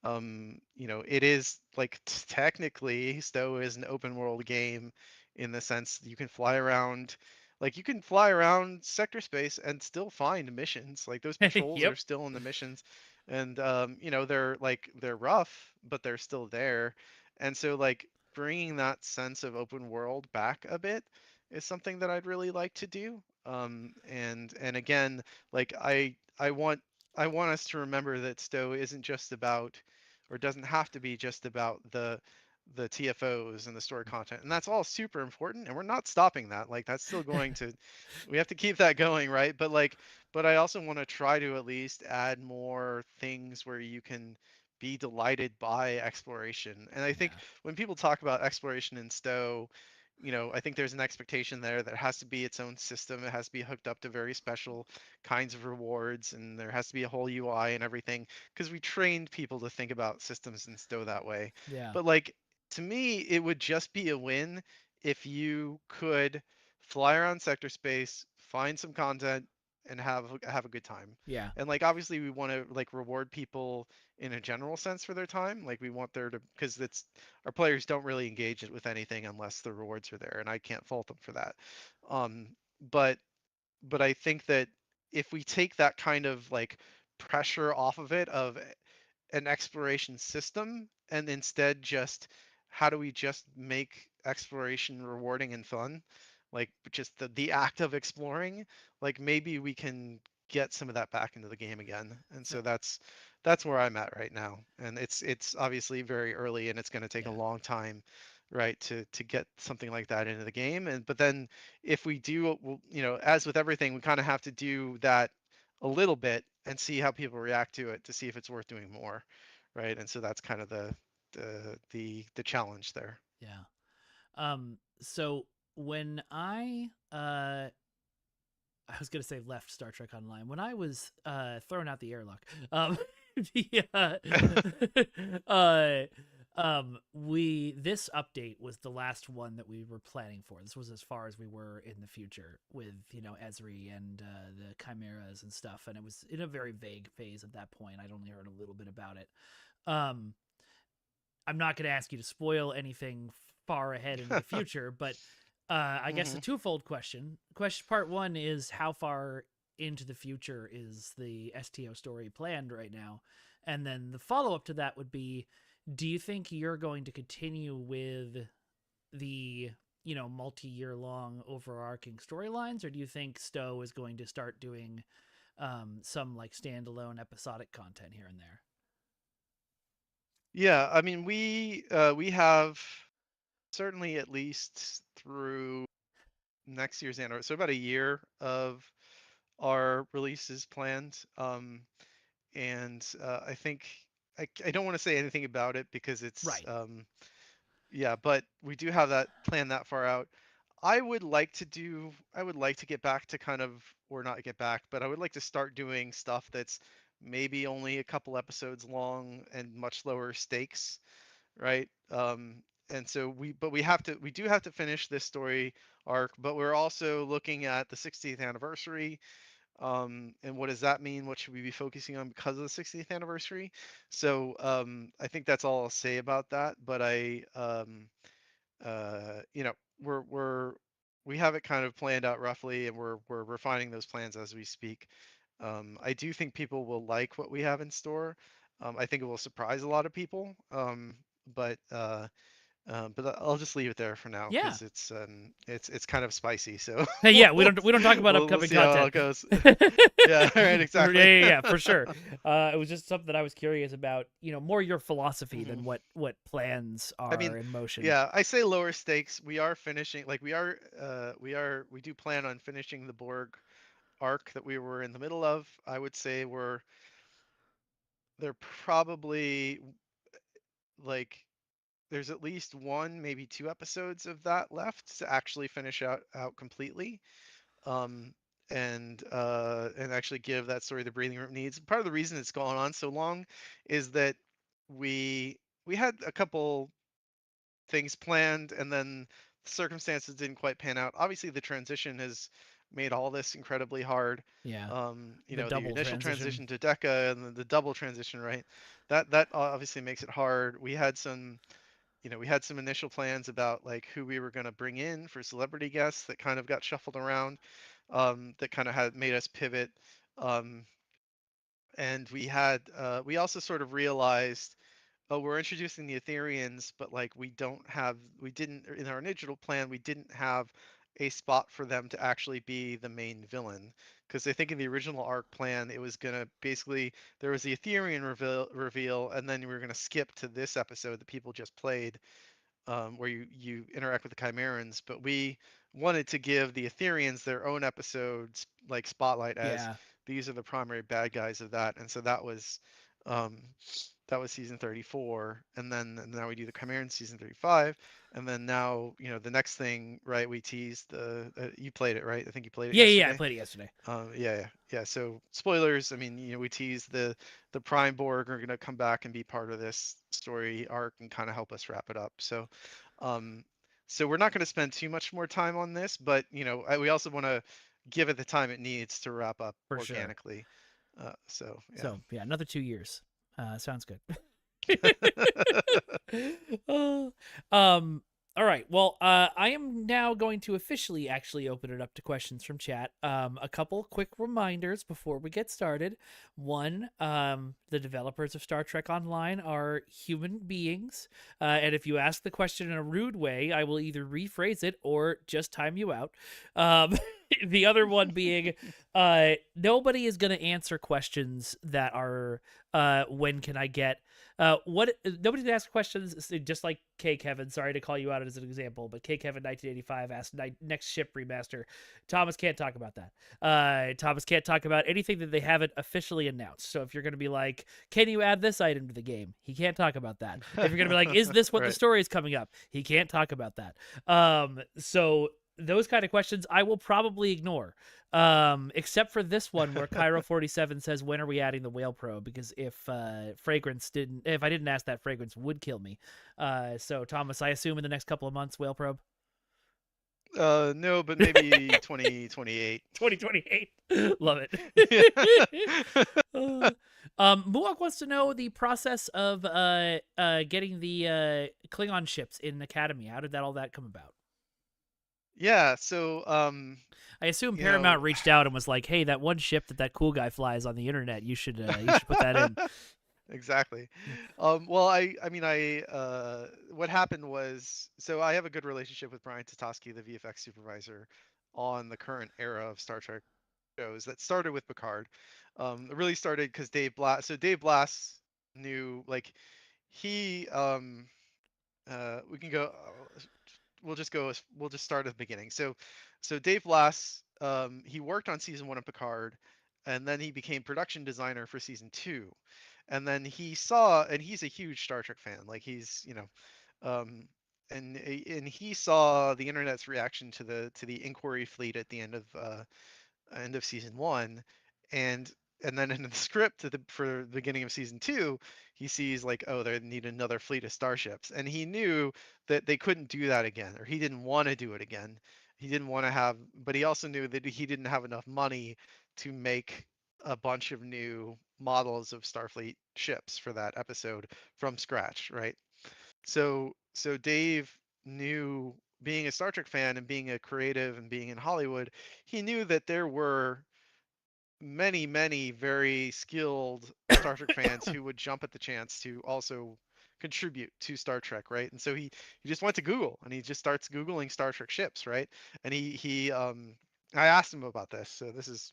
It is like technically Stowe is an open world game in the sense that you can fly around, like you can fly around sector space and still find missions. Like those patrols are Yep. still in the missions, and they're rough, but they're still there. And so like bringing that sense of open world back a bit is something that I'd really like to do. And again, like I want us to remember that Stowe isn't just about, or doesn't have to be just about the TFOs and the story content. And that's all super important, and we're not stopping that. Like that's still going to, we have to keep that going, right? But I also want to try to at least add more things where you can be delighted by exploration. And I think Yeah. when people talk about exploration in Stowe, I think there's an expectation there that it has to be its own system. It has to be hooked up to very special kinds of rewards, and there has to be a whole UI and everything, because we trained people to think about systems in Stowe that way. Yeah. But like to me, it would just be a win if you could fly around sector space, find some content, and have a good time. Yeah. And like obviously we want to like reward people in a general sense for their time. Like we want there to, because it's, our players don't really engage it with anything unless the rewards are there, and I can't fault them for that. Um, but but I think that if we take that kind of like pressure off of it, of an exploration system, and instead just how do we just make exploration rewarding and fun, like just the act of exploring, like maybe we can get some of that back into the game again. And Uh, so that's where I'm at right now, and it's obviously very early and it's going to take a Yeah. long time, right, to get something like that into the game. And but then if we do, as with everything, we kind of have to do that a little bit and see how people react to it to see if it's worth doing more, right? And so that's kind of the challenge there. Yeah. So when I was gonna say left Star Trek Online, when I was thrown out the airlock, the uh we this update was the last one that we were planning for. This was as far as we were in the future with Esri and the chimeras and stuff, and it was in a very vague phase at that point. I'd only heard a little bit about it. um I'm not going to ask you to spoil anything far ahead into the future, but I guess a hmm twofold question. Question part one is, how far into the future is the STO story planned right now? And then the follow up to that would be, do you think you're going to continue with the multi-year long overarching storylines, or do you think Stowe is going to start doing some like standalone episodic content here and there? Yeah, I mean we have certainly at least through next year's anniversary, so about a year of our releases planned. And I think I don't want to say anything about it because it's Right. yeah, but we do have that plan that far out. I would like to get back to kind of, or not get back, but I would like to start doing stuff that's maybe only a couple episodes long and much lower stakes, right? And so we do have to finish this story arc, but we're also looking at the 60th anniversary. And what does that mean? What should we be focusing on because of the 60th anniversary? So I think that's all I'll say about that. But you know, we have it kind of planned out roughly, and we're refining those plans as we speak. I do think people will like what we have in store. I think it will surprise a lot of people. But I'll just leave it there for now Yeah. because it's kind of spicy. So Hey, yeah, we don't talk about we'll upcoming see how it all content. goes. Yeah, Yeah, right, exactly. yeah, for sure. It was just something that I was curious about, more your philosophy than Mhm. what plans I mean, are in motion. yeah, I say lower stakes. We are finishing, like we do plan on finishing the Borg arc that we were in the middle of. I would say they're probably like there's at least one, maybe two episodes of that left to actually finish out completely. um, and actually give that story the breathing room it needs. Part of the reason it's gone on so long is that we we had a couple things planned, and then circumstances didn't quite pan out. Obviously, the transition has made all this incredibly hard. Yeah, You the know, the double initial transition. transition to Deca and the double transition, right? That obviously makes it hard. We had some initial plans about like who we were going to bring in for celebrity guests that kind of got shuffled around, that kind of had made us pivot. Um, and we also sort of realized, oh, we're introducing the Ethereans, but like we didn't in our initial plan, we didn't have a spot for them to actually be the main villain. Because I think in the original arc plan, it was gonna basically there was the Etherean reveal, and then we were gonna skip to this episode that people just played, where you interact with the Chimerans. But we wanted to give the Ethereans their own episodes, like spotlight as Yeah, these are the primary bad guys of that. And so um, that was season 34, and now we do the Chimeran season 35, and then now the next thing, right? We teased the you played it, right? I think you played it yeah. I yesterday. played it yesterday. Yeah. So spoilers. I mean, we teased the Prime Borg are going to come back and be part of this story arc and kind of help us wrap it up. Um, so we're not going to spend too much more time on this, but we also want to give it the time it needs to wrap up For sure. organically. So yeah. So yeah, another 2 years. Sounds good. Uh, um. All right. Well, I am now going to officially actually open it up to questions from chat. A couple quick reminders before we get started. One, the developers of Star Trek Online are human beings, and if you ask the question in a rude way, I will either rephrase it or just time you out. Um, the other one being, nobody is going to answer questions that are, when can I get what nobody's gonna ask questions just like K Kevin. Sorry to call you out as an example, but K Kevin 1985 asked next ship remaster. Thomas can't talk about that. Thomas can't talk about anything that they haven't officially announced. So if you're gonna be like, can you add this item to the game? He can't talk about that. If you're gonna be like, is this what the Right. story is coming up? He can't talk about that. So those kind of questions I will probably ignore, except for this one where Cairo 47 says, when are we adding the whale probe? Because if if I didn't ask that, fragrance would kill me. So Thomas, I assume in the next couple of months, whale probe. No, but maybe 2028. 2028. Love Yeah. it. uh, Muak wants to know the process of getting the Klingon ships in Academy. How did all that come about? Yeah, so I assume you know Paramount reached out and was like, "Hey, that one ship that cool guy flies on the internet, you should put that in." exactly. Well, I mean, what happened was, so I have a good relationship with Brian Tatoski, the VFX supervisor on the current era of Star Trek shows that started with Picard. It really started because Dave Blass. So Dave Blass knew, like, he we can go. We'll just start at the beginning. So Dave Blass, he worked on season 1 of Picard, and then he became production designer for season 2, and then he saw, and he's a huge Star Trek fan. Like he's um, and he saw the internet's reaction to the inquiry fleet at the end of season one, and then in the script for the beginning of season two, he sees like, oh, they need another fleet of starships, and he knew that they couldn't do that again, or he didn't want to do it again. He didn't want to have, but he also knew that he didn't have enough money to make a bunch of new models of Starfleet ships for that episode from scratch, right? So Dave knew, being a Star Trek fan and being a creative and being in Hollywood, he knew that there were many, many very skilled Star Trek fans who would jump at the chance to also contribute to Star Trek, right? And so he just went to Google and he just starts Googling Star Trek ships, right? And he I asked him about this. So this is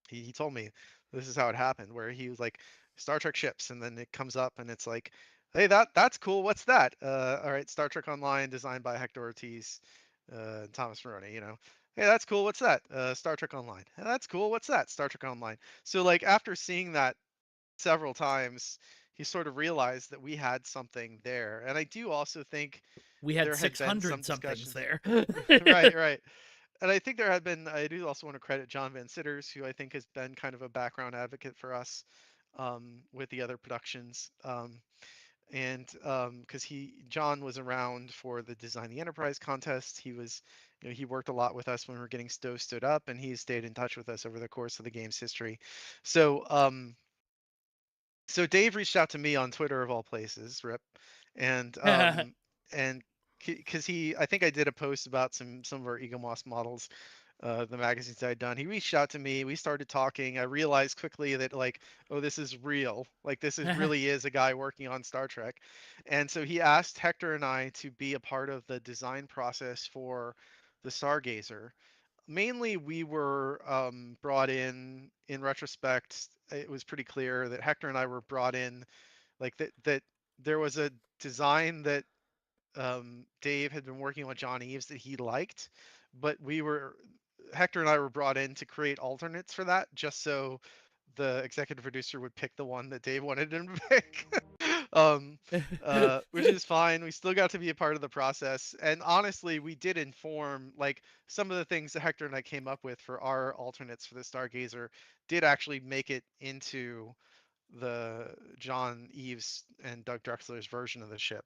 he told me this is how it happened, where he was like, Star Trek ships, and then it comes up and it's like, hey, that's cool. What's that? All right, Star Trek Online, designed by Hector Ortiz, and Thomas Moroni. Hey, that's cool. What's that? Star Trek Online. Hey, that's cool. What's that? Star Trek Online. So like after seeing that several times, he sort of realized that we had something there. And I do also think We had there had been some 600 somethings discussions. there. Right, right. And I think there had been, I do also want to credit John Van Sitters, who I think has been kind of a background advocate for us, with the other productions. And because John was around for the Design the Enterprise contest. He was, he worked a lot with us when we were getting stood up, and he stayed in touch with us over the course of the game's history. So, so Dave reached out to me on Twitter of all places, Rip, and and because I think I did a post about some of our Eaglemoss models, the magazines I'd done. He reached out to me. We started talking. I realized quickly that like, oh, this is real. Like this is really is a guy working on Star Trek, and so he asked Hector and I to be a part of the design process for the Stargazer. Mainly, we were brought in retrospect. It was pretty clear that Hector and I were brought in, like that there was a design that Dave had been working with John Eves that he liked, but Hector and I were brought in to create alternates for that, just so the executive producer would pick the one that Dave wanted him to pick. um, which is fine. We still got to be a part of the process, and honestly, we did inform, like, some of the things that Hector and I came up with for our alternates for the Stargazer did actually make it into the John Eves and Doug Drexler's version of the ship.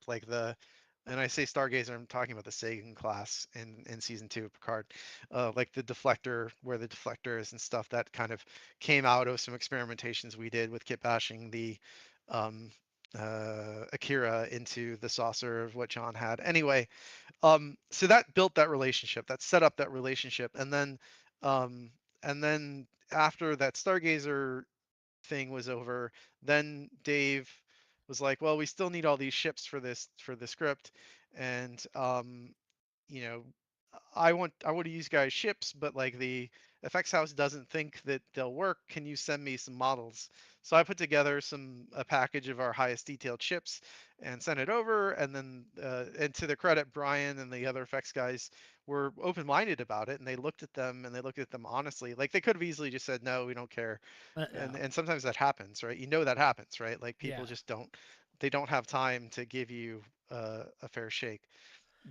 And I say Stargazer, I'm talking about the Sagan class in season 2 of Picard. Like the deflector, where the deflector is and stuff, that kind of came out of some experimentations we did with kit bashing the um, Akira into the saucer of what John had. Anyway, so that built that relationship, that set up that relationship, um, and then after that Stargazer thing was over, then Dave was like, "Well, we still need all these ships for the script, and you know, I want to use guys' ships, but like the effects house doesn't think that they'll work. Can you send me some models?" So I put together a package of our highest detailed ships and sent it over. And then, and to their credit, Brian and the other effects guys were open-minded about it, and they looked at them honestly. Like they could have easily just said, "No, we don't care." Yeah. And sometimes that happens, right? That happens, right? Like people Yeah. just don't have time to give you a fair shake.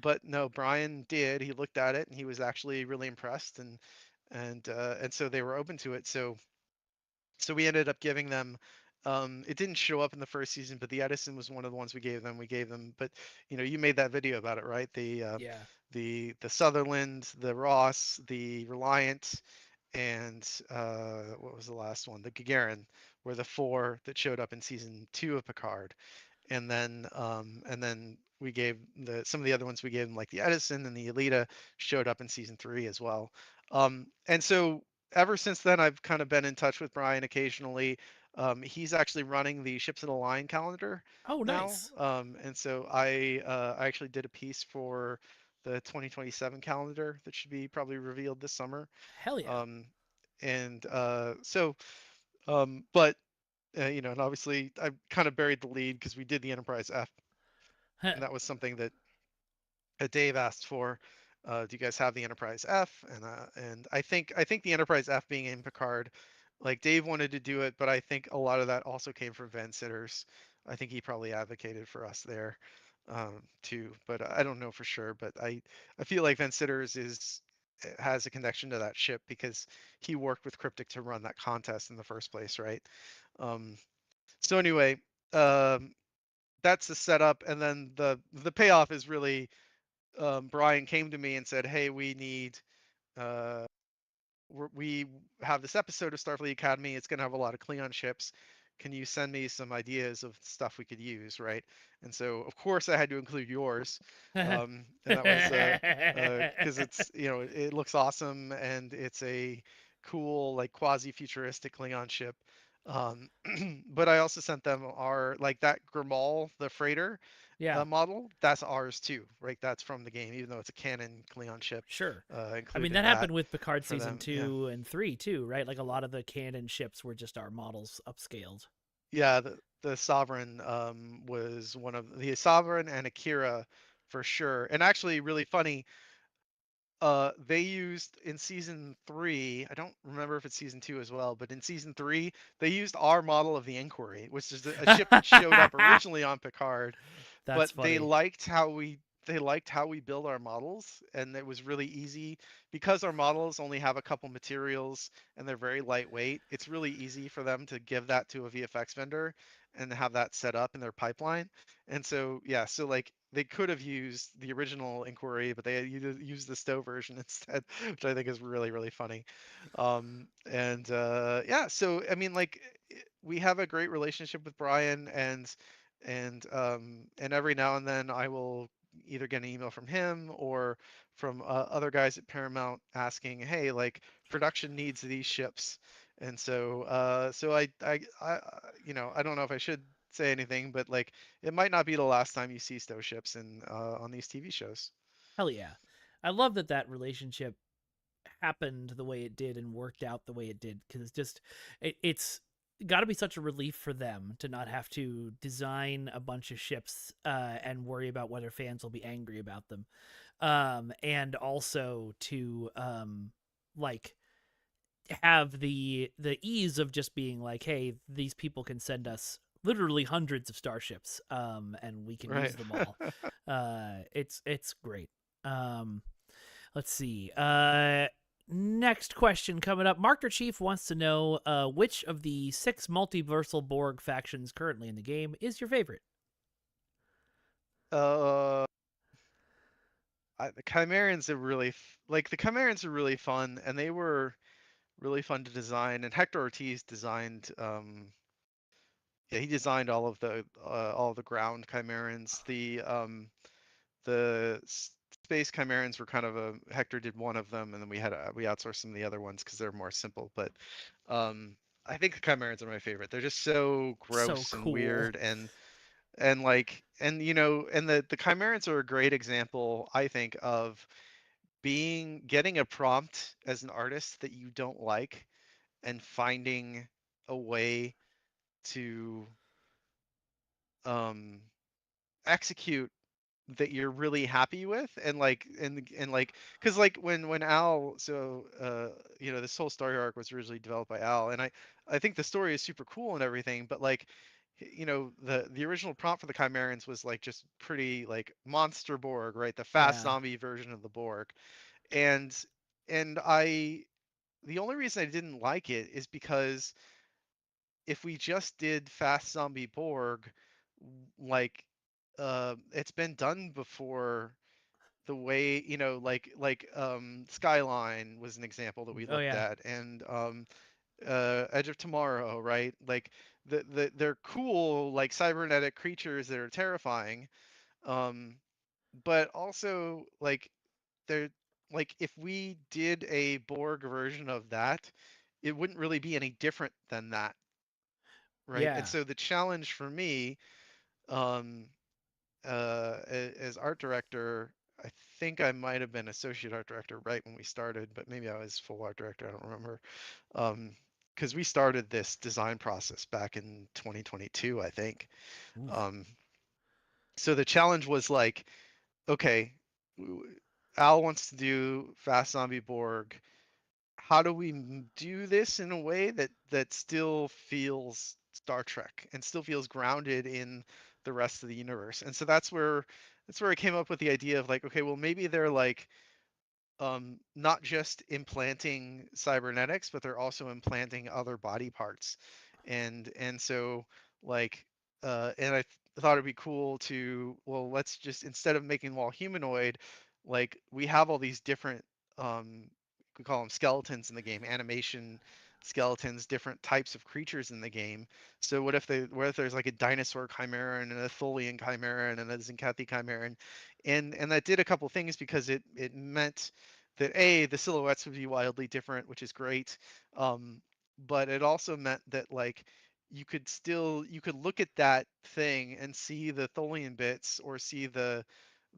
But no, Brian did. He looked at it and he was actually really impressed, and so they were open to it. So we ended up giving them. It didn't show up in the first season, but the Edison was one of the ones we gave them. But you made that video about it, right? Yeah. The Sutherland, the Ross, the Reliant, and what was the last one? The Gagarin were the four that showed up in season 2 of Picard. And then we gave some of the other ones we gave them, like the Edison and the Elita, showed up in season 3 as well. And so ever since then, I've kind of been in touch with Brian occasionally. He's actually running the Ships in the Line calendar Oh, now. nice. And so I actually did a piece for the 2027 calendar that should be probably revealed this summer. Hell yeah. Um, and but and obviously I kind of buried the lead because we did the Enterprise F, and that was something that Dave asked for. Do you guys have the Enterprise F? And I think the Enterprise F being in Picard, like Dave wanted to do it, but I think a lot of that also came from Van Sitters. I think he probably advocated for us there. too, but I don't know for sure. But I feel like Van Sitters is has a connection to that ship because he worked with Cryptic to run that contest in the first place, right? Um, so anyway, um, that's the setup, and then the payoff is really Brian came to me and said, "Hey, we need." Uh, we have this episode of Starfleet Academy. It's going to have a lot of Klingon ships. Can you send me some ideas of stuff we could use, right? And so, of course, I had to include yours, and that was because it's it looks awesome and it's a cool like quasi-futuristic Klingon ship. Um, but I also sent them our like that Grimal, the freighter Yeah, model. That's ours too, right? That's from the game, even though it's a canon Klingon ship. sure. I mean, Included that that happened with Picard for season them. Yeah. 2 and 3 too, right? Like a lot of the canon ships were just our models upscaled. Yeah, the Sovereign was one of the Sovereign and Akira for sure. And actually really funny, they used in season 3, I don't remember if it's season 2 as well, but in season 3 they used our model of the Inquiry, which is a ship that showed up originally on Picard, but That's funny. they liked how we build our models, and it was really easy because our models only have a couple materials and they're very lightweight. It's really easy for them to give that to a VFX vendor and have that set up in their pipeline. And so yeah, so like they could have used the original Inquiry, but they used the Stowe version instead, which I think is really really funny. And yeah, so I mean like we have a great relationship with Brian, and every now and then I will either get an email from him or from other guys at Paramount asking, "Hey, like production needs these ships," and so I don't know if I should say anything, but like it might not be the last time you see Stowe ships in on these TV shows. Hell yeah. I love that that relationship happened the way it did and worked out the way it did because it's just it's got to be such a relief for them to not have to design a bunch of ships and worry about whether fans will be angry about them, and also to like have the ease of just being like, hey, these people can send us literally hundreds of starships, and we can Right. use them all. It's great. um Let's see. Next question coming up. Marker Chief wants to know which of the 6 multiversal Borg factions currently in the game is your favorite? uh, the Chimerians are like the Chimerians are really fun, and they were really fun to design. And Hector Ortiz designed yeah, he designed all of the ground Chimerians. The space Chimerians were kind of a Hector did one of them, and then we outsourced some of the other ones because they're more simple. But um, I think the Chimerians are my favorite. They're just so So gross and cool. weird, and like and and the Chimerians are a great example, I think, of getting a prompt as an artist that you don't like and finding a way to um execute that you're really happy with, and like because like when Al this whole story arc was originally developed by Al, and I think the story is super cool and everything, but like the original prompt for the Chimerians was like just pretty like monster Borg, right? The fast Yeah. zombie version of the Borg. And and I the only reason I didn't like it is because if we just did fast zombie Borg, like it's been done before, the way Skyline was an example that we Oh looked yeah. at, and Edge of Tomorrow, right? Like they're cool like cybernetic creatures that are terrifying, um but also like they're like if we did a Borg version of that, it wouldn't really be any different than that, right? And Yeah. so the challenge for me, um as art director, I think I might have been associate art director right when we started, but maybe I was full art director, I don't remember. um because we started this design process back in 2022, I think. Oof. um so the challenge was like, okay, w- Al wants to do fast zombie Borg. How do we do this in a way that still feels Star Trek and still feels grounded in the rest of the universe. And so that's where I came up with the idea of like, okay, well maybe they're like not just implanting cybernetics, but they're also implanting other body parts. And so like and thought it'd be cool to, well, let's just, instead of making them all humanoid, like we have all these different we call them skeletons in the game, animation skeletons, different types of creatures in the game. So what if there's like a dinosaur chimera and a Tholian chimera and a Zincathi chimera, and that did a couple things, because it meant that the silhouettes would be wildly different, which is great. But it also meant that like you could look at that thing and see the Tholian bits, or see the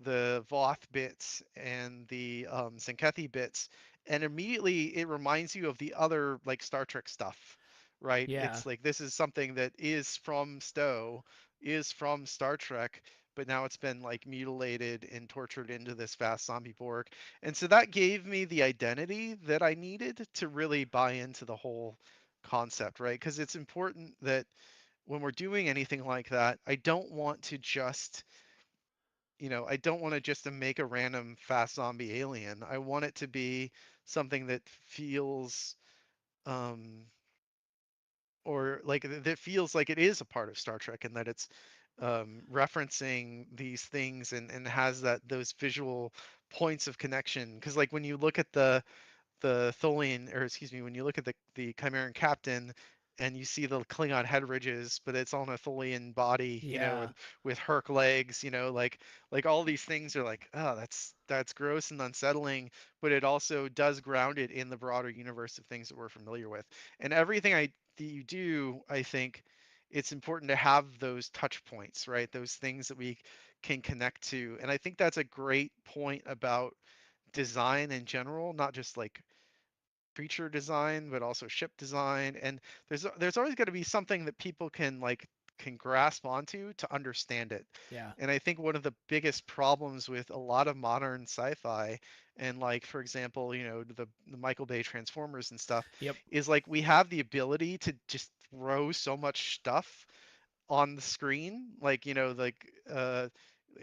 Voth bits and the Zenkethi bits, and immediately it reminds you of the other like Star Trek stuff, right? Yeah. It's like this is something that is from Stowe, is from Star Trek, but now it's been like mutilated and tortured into this vast zombie Borg. And so that gave me the identity that I needed to really buy into the whole concept, right? Because it's important that when we're doing anything like that, I don't want to just, I don't want to just to make a random fast zombie alien. I want it to be something that feels, um, or like that feels like it is a part of Star Trek, and that it's referencing these things, and has that those visual points of connection. Because like when you look at the Tholian, or excuse me, when you look at the Chimeran captain and you see the Klingon head ridges, but it's on a Tholian body, Yeah. and with Herc legs, like all these things are like, oh, that's gross and unsettling, but it also does ground it in the broader universe of things that we're familiar with. And everything that you do, I think it's important to have those touch points, right? Those things that we can connect to. And I think that's a great point about design in general, not just like creature design, but also ship design. And there's always got to be something that people can grasp onto to understand it. Yeah. And I think one of the biggest problems with a lot of modern sci-fi, and like for example, the Michael Bay Transformers and stuff, Yep. is like we have the ability to just throw so much stuff on the screen, like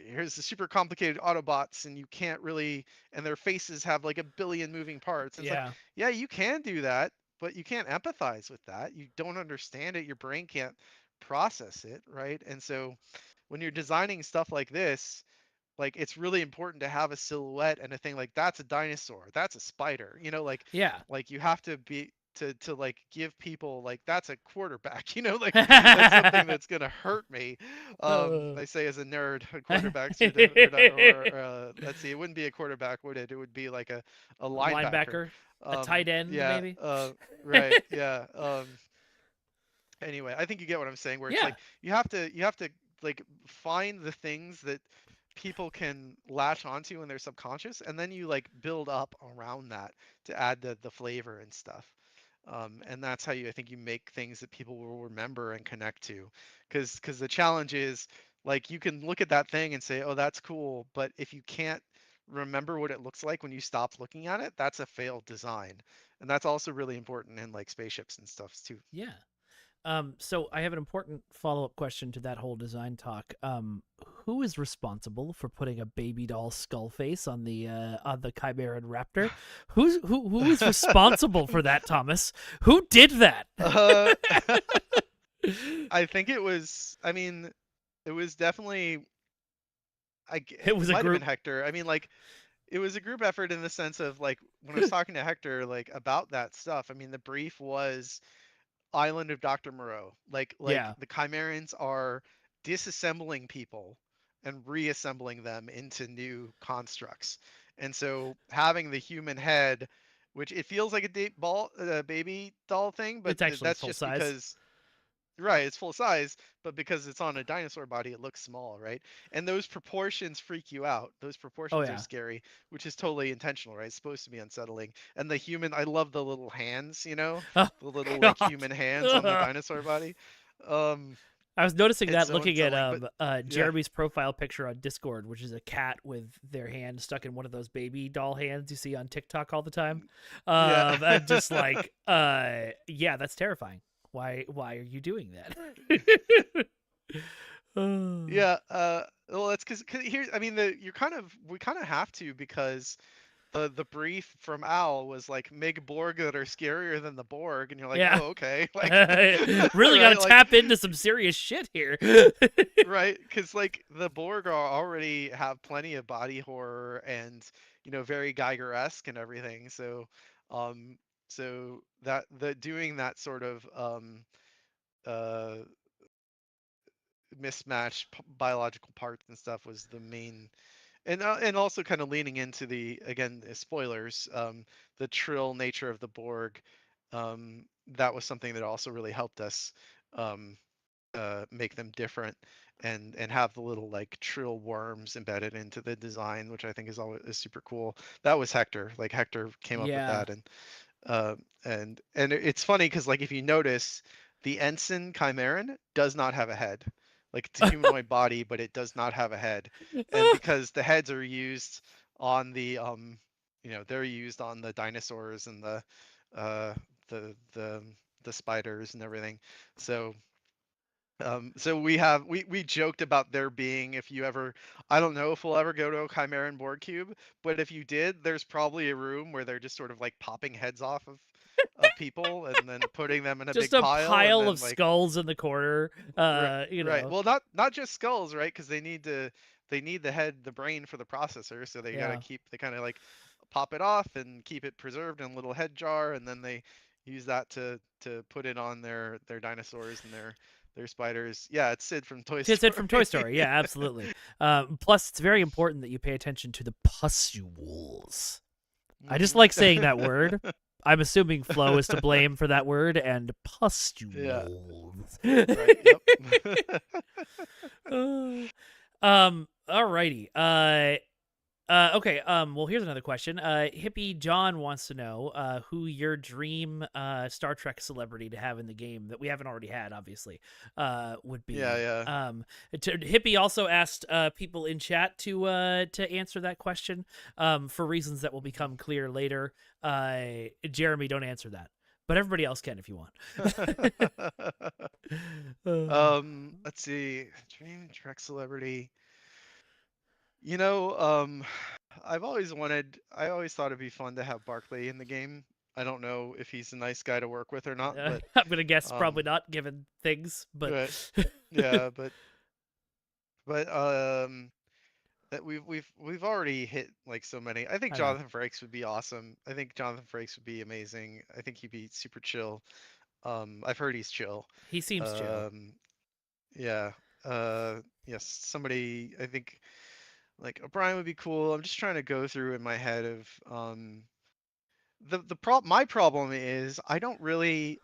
here's the super complicated Autobots, and you can't really, and their faces have like a billion moving parts. And it's like, Yeah. yeah, you can do that, but you can't empathize with that. You don't understand it. Your brain can't process it, right? And so when you're designing stuff like this, like it's really important to have a silhouette and a thing like that's a dinosaur, that's a spider, Yeah. like you have to be to like give people like that's a quarterback, like that's something that's gonna hurt me. Uh, I say as a nerd, quarterbacks or let's see, it wouldn't be a quarterback, would it? It would be like a linebacker. Linebacker, a tight end, Yeah, maybe. right, yeah. Anyway, I think you get what I'm saying, where it's Yeah. like you have to like find the things that people can latch onto in their subconscious, and then you like build up around that to add the flavor and stuff. And that's how I think you make things that people will remember and connect to. Because the challenge is like you can look at that thing and say, oh, that's cool, but if you can't remember what it looks like when you stop looking at it, that's a failed design. And that's also really important in like spaceships and stuff too. Yeah. So I have an important follow-up question to that whole design talk. Who is responsible for putting a baby doll skull face on the Chimeran Raptor? Who is responsible for that, Thomas? Who did that? Uh, I think it was. I mean, it was definitely. It It was a might have been group. Hector. I mean, like it was a group effort in the sense of like when I was talking to Hector like about that stuff. I mean, the brief was Island of Dr. Moreau. Like Yeah, the Chimerans are disassembling people and reassembling them into new constructs. And so having the human head, which it feels like a baby doll thing, but it's actually that's full just size. because, right, it's full size, but because it's on a dinosaur body, it looks small, right? And those proportions freak you out. Those Oh proportions are yeah. scary, which is totally intentional, right? It's supposed to be unsettling. And the human, I love the little hands, Oh the little like God. human hands on the Ugh. dinosaur body. Um, I was noticing it's that so looking at unsettling, but yeah. Jeremy's profile picture on Discord, which is a cat with their hand stuck in one of those baby doll hands you see on TikTok all the time. Yeah. I'm just like, yeah, that's terrifying. Why are you doing that? Yeah, well, that's because here, I mean, we kind of have to because the brief from Al was like make Borg that are scarier than the Borg, and you're like, Yeah. oh, okay, like, Really got to right, like, tap into some serious shit here. right, because like the Borg are already have plenty of body horror and very Geiger-esque and everything, um, so that the doing that sort of uh mismatched biological parts and stuff was the main and also kind of leaning into the again spoilers the trill nature of the Borg that was something that also really helped us um, make them different and have the little like trill worms embedded into the design, which I think is always is super cool. That was Hector. Like Hector came up with Yeah. that, uh, it's funny because like if you notice, the ensign Chimeran does not have a head. Like it's a humanoid body, but it does not have a head. And because the heads are used on the they're used on the dinosaurs and uh the the the spiders and everything. So so we joked about there being if you ever I don't know if we'll ever go to a Chimeran Borg cube, but if you did, there's probably a room where they're just sort of like popping heads off of people and then putting them in a Just big a pile and pile then of like skulls in the corner. right, You right. know. Well, not just skulls, right? Because they need the head, the brain for the processor, so they got to Yeah. keep they kind of like pop it off and keep it preserved in a little head jar, and then they use that to put it on their dinosaurs and their spiders. Yeah, it's Sid from Toy It's it Story. from Toy Story. Yeah, absolutely. Plus, it's very important that you pay attention to the pustules. I just like saying that word. I'm assuming Flo is to blame for that word and Yeah, pustules. right. Yep. Alrighty. Okay. Well, here's another question. Hippie John wants to know who your dream Star Trek celebrity to have in the game that we haven't already had, obviously, would Yeah, be. yeah. Hippie also asked people in chat to answer that question for reasons that will Mhm. become clear later. Jeremy, don't answer that, but everybody else can if you want. uh, Let's see. Dream Trek celebrity. I always thought it'd be fun to have Barkley in the game. I don't know if he's a nice guy to work with or not, but I'm gonna guess um, probably not, given things, but but yeah, but that we've already hit like so many. I think I know Jonathan Frakes would be awesome. I think Jonathan Frakes would be amazing. I think he'd be super chill. I've heard he's chill. he seems chill. Um, yeah. Yes, somebody I think like O'Brien would be cool. I'm just trying to go through in my head of my problem is I don't really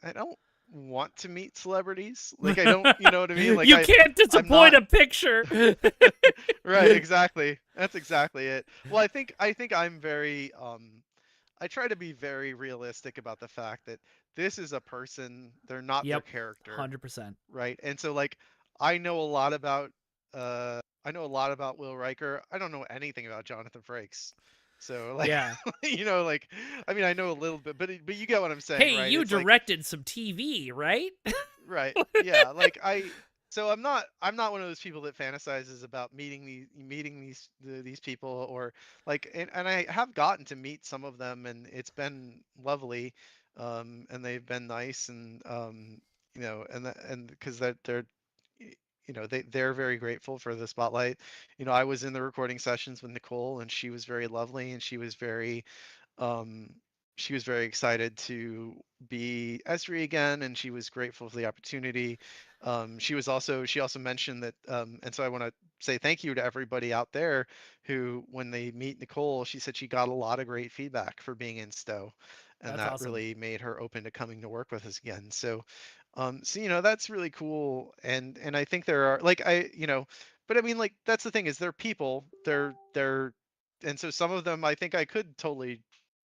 I don't want to meet celebrities. Like I don't, you know what I mean? Like You can't I'm disappoint not a picture. right, exactly. That's exactly it. Well, I think I'm very I try to be very realistic about the fact that this is a person, they're not their Yep, character, 100%. right? And so like I know a lot about Will Riker. I don't know anything about Jonathan Frakes. So like Yeah. like I mean I know a little bit, but you get what I'm saying, Hey, right? you It's like directed some TV, right? right. Yeah, like so I'm not one of those people that fantasizes about meeting these people or like and I have gotten to meet some of them and it's been lovely and they've been nice and and because that they're they're very grateful for the spotlight. I was in the recording sessions with Nicole and she was very lovely and um, she was very excited to be Esri again, and she was grateful for the opportunity. She also mentioned that, and so I want to say thank you to everybody out there who, when they meet Nicole, she said she got a lot of great feedback for being in Stowe, and That's that awesome. really made her open to coming to work with us again. So that's really cool, and I think there are like but I mean like that's the thing is they're people, they're and so some of them I think I could totally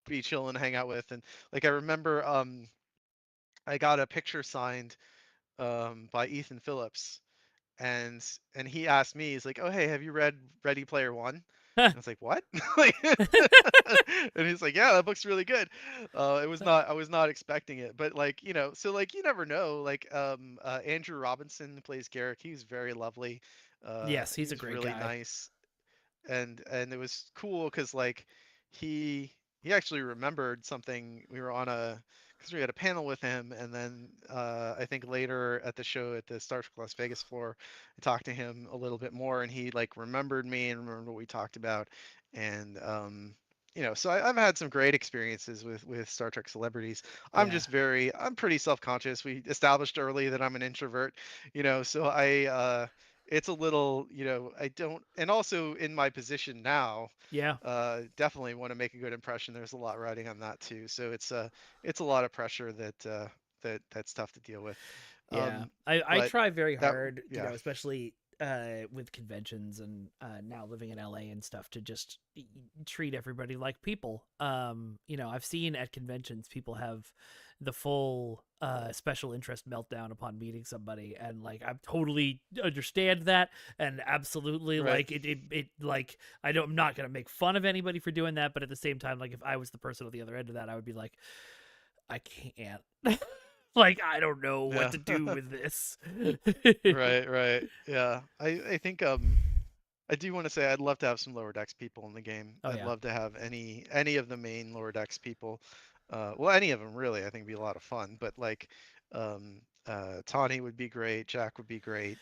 be chill and hang out with. And like I remember I got a picture signed by Ethan Phillips and he asked me, he's like, oh hey, have you read Ready Player One? And I was like, what? like And he's like, yeah, that book's really good. I was not expecting it, but like, so like you never know. Like, Andrew Robinson plays Garrick. He's very lovely. Yes, He he's a was great really guy. nice, and it was cool because like he he actually remembered something. We were on a because we had a panel with him, and then I think later at the show at the Star Trek Las Vegas floor, I talked to him a little bit more, and he like remembered me and remembered what we talked about, and so I've had some great experiences with Star Trek celebrities. Yeah. I'm pretty self-conscious. We established early that I'm an introvert, so it's a little, I don't, and also in my position now, Yeah. definitely want to make a good impression. There's a lot riding on that too, so it's a lot of pressure that's tough to deal with. Yeah, Um, I but try very that, hard, yeah, especially with conventions and now living in LA and stuff, to just treat everybody like people. I've seen at conventions people have the full special interest meltdown upon meeting somebody, and like I totally understand that, and absolutely right, like it like I'm not gonna make fun of anybody for doing that, but at the same time, like if I was the person on the other end of that, I would be like, I can't. Like I don't know what yeah, to do with this. right, yeah. I think I do want to say I'd love to have some lower decks people in the game. Oh I'd yeah. love to have any of the main lower decks people. Well, any of them really. I think would be a lot of fun. But like, Tawny would be great. Jack would be great.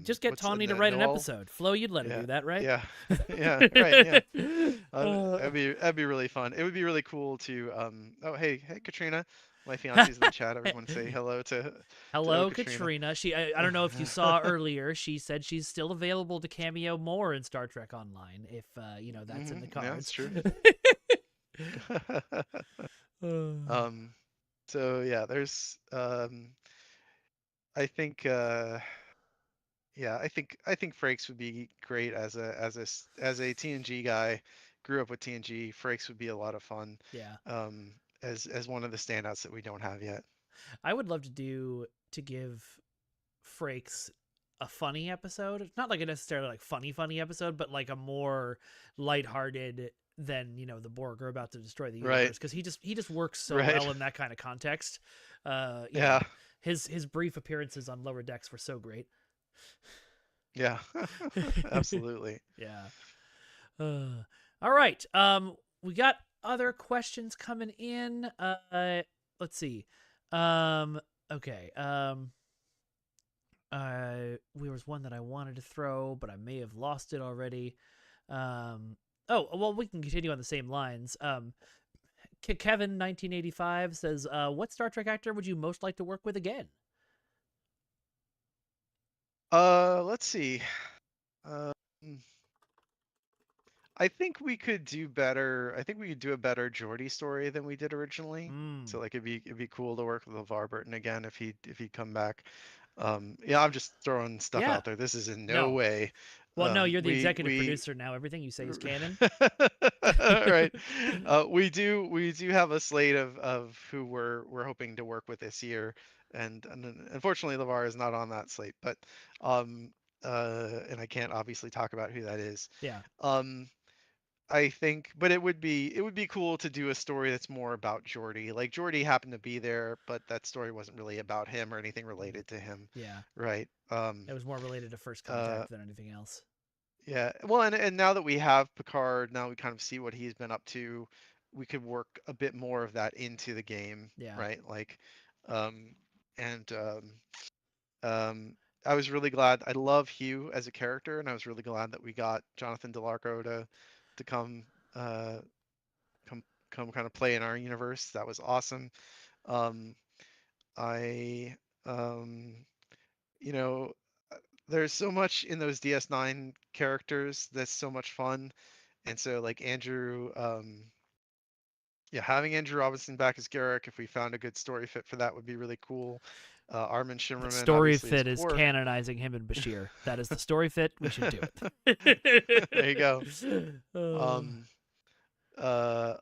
Just get What's Tawny to write an Noel? episode. Flo, you'd let her Yeah, do that, right? yeah, yeah. Right, yeah. Uh, That'd be really fun. It would be really cool to Oh, hey Katrina, my fiance's in the chat. Everyone say hello to Hello, Katrina. Katrina. I don't know if you saw earlier. She said she's still available to cameo more in Star Trek Online if that's in the Yeah, that's cards. true. Uh, um, so yeah, there's I think yeah, I think Frakes would be great as a TNG guy. Grew up with TNG. Frakes would be a lot of fun. yeah. Um, as one of the standouts that we don't have yet. I would love to give Frakes a funny episode. Not like a necessarily like funny episode, but like a more lighthearted than the Borg are about to destroy the Right, universe, because he just works so right. well in that kind of context. Uh, you Yeah, know, his brief appearances on Lower Decks were so great. yeah. Absolutely. Yeah. All right. We got other questions coming in. Let's see. Okay. There was one that I wanted to throw, but I may have lost it already. Oh, well, we can continue on the same lines. Kevin 1985 says, "What Star Trek actor would you most like to work with again?" Let's see. Um, I think we could do better. I think we could do a better Geordi story than we did originally. Hmm. So like it'd be cool to work with LeVar Burton again if he'd come back. Yeah, I'm just throwing stuff Yeah. out there. This is in no No. way. Well, no, you're the executive We producer now. Everything you say is canon. right. We do have a slate of who we're hoping to work with this year, and unfortunately LeVar is not on that slate. But um and I can't obviously talk about who that is. Yeah. Um I think, but it would be cool to do a story that's more about Geordi. Like Geordi happened to be there, but that story wasn't really about him or anything Mm. related to him, Yeah. right? It was more related to First Uh, Contact than anything else. yeah. Well, and now that we have Picard, now we kind of see what he's been up to. We could work a bit more of that into the game, Yeah. right? Like, um, and um, I was really glad. I love Hugh as a character, and I was really glad that we got Jonathan Delarco to uh come come kind of play in our universe. That was awesome. Um, I um, you know, there's so much in those DS9 characters that's so much fun, and so like Andrew, yeah, having Andrew Robinson back as Garrick, if we found a good story fit for that, would be really cool. Armin The Shimmerman, story obviously, as fit is Quark. canonizing him and Bashir. That is the story fit. We should do There you go. it. Um,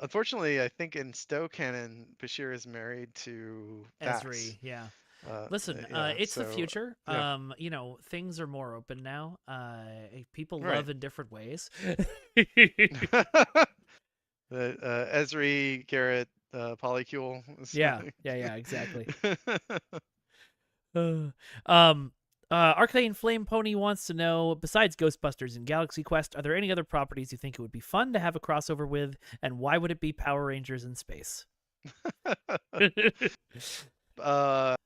Unfortunately, I think in Stowe canon, Bashir is married to Dax. Esri, yeah. Uh, Listen, yeah, it's the so future. yeah, Things are more open now. People right. love in different ways. The Esri, Garrett, Polycule. Yeah, yeah, exactly. Uh, um, Arcane Flame Pony wants to know, besides Ghostbusters and Galaxy Quest, are there any other properties you think it would be fun to have a crossover with, and why would it be Power Rangers in space? uh,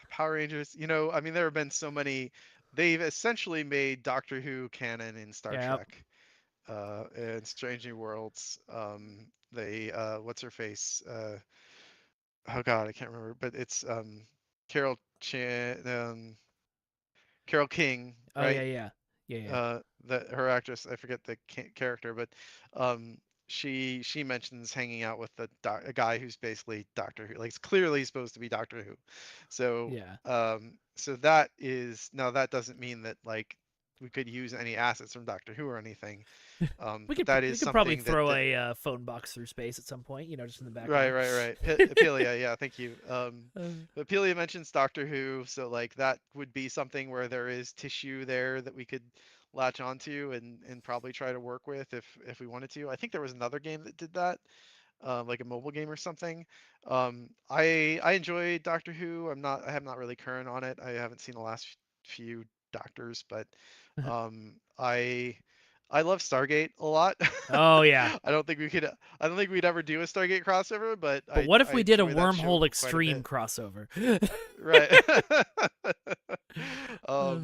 Power Rangers. I mean, there have been so many. They've essentially made Doctor Who canon in Star Yeah. Trek, and Strange New Worlds. They what's her face? Oh God, I can't remember, but it's Carol Chan, Carol King, Oh yeah, right? yeah, yeah, yeah. That her actress, I forget the character, but um, she mentions hanging out with a guy who's basically Doctor Who, like it's clearly supposed to be Doctor Who. So Yeah. so that is now that doesn't mean that like we could use any assets from Doctor Who or anything, We but could that we is could probably something that, throw a phone box through space at some point, just in the right, background. right, right. Apelia, yeah, thank you. But Apelia mentions Doctor Who, so like that would be something where there is tissue there that we could latch onto and probably try to work with if we wanted to. I think there was another game that did that, like a mobile game or something. I enjoy Doctor Who. I have not really current on it. I haven't seen the last few Doctors, but I love Stargate a lot. Oh yeah. I don't think we'd ever do a Stargate crossover, but But what if I we did a enjoy that show wormhole quite a extreme bit. crossover? Right. Uh,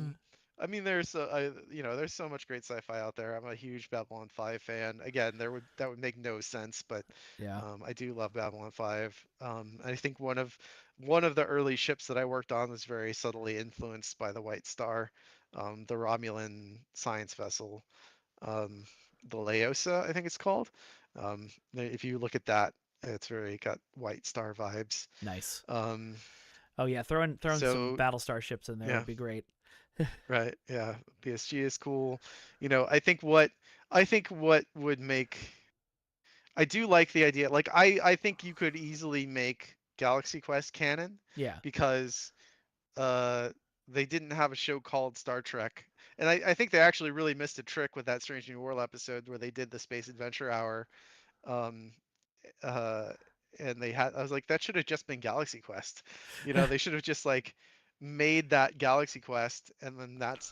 I mean, there's so much great sci-fi out there. I'm a huge Babylon 5 fan. Again, that would make no sense, but yeah. I do love Babylon 5. I think one of the early ships that I worked on was very subtly influenced by the White Star, the Romulan science vessel, um, the Leosa, I think it's called. If you look at that, it's very got White Star vibes. Nice. Um, Oh yeah, throwing some so Battlestar ships in there yeah, would be great. right, yeah, PSG is cool. I think what would make I do like the idea. Like I think you could easily make Galaxy Quest canon Yeah. because uh they didn't have a show called Star Trek. And I think they actually really missed a trick with that Strange New World episode where they did the Space Adventure Hour. Um, uh, and I was like, that should have just been Galaxy Quest. They should have just like made that Galaxy Quest, and then that's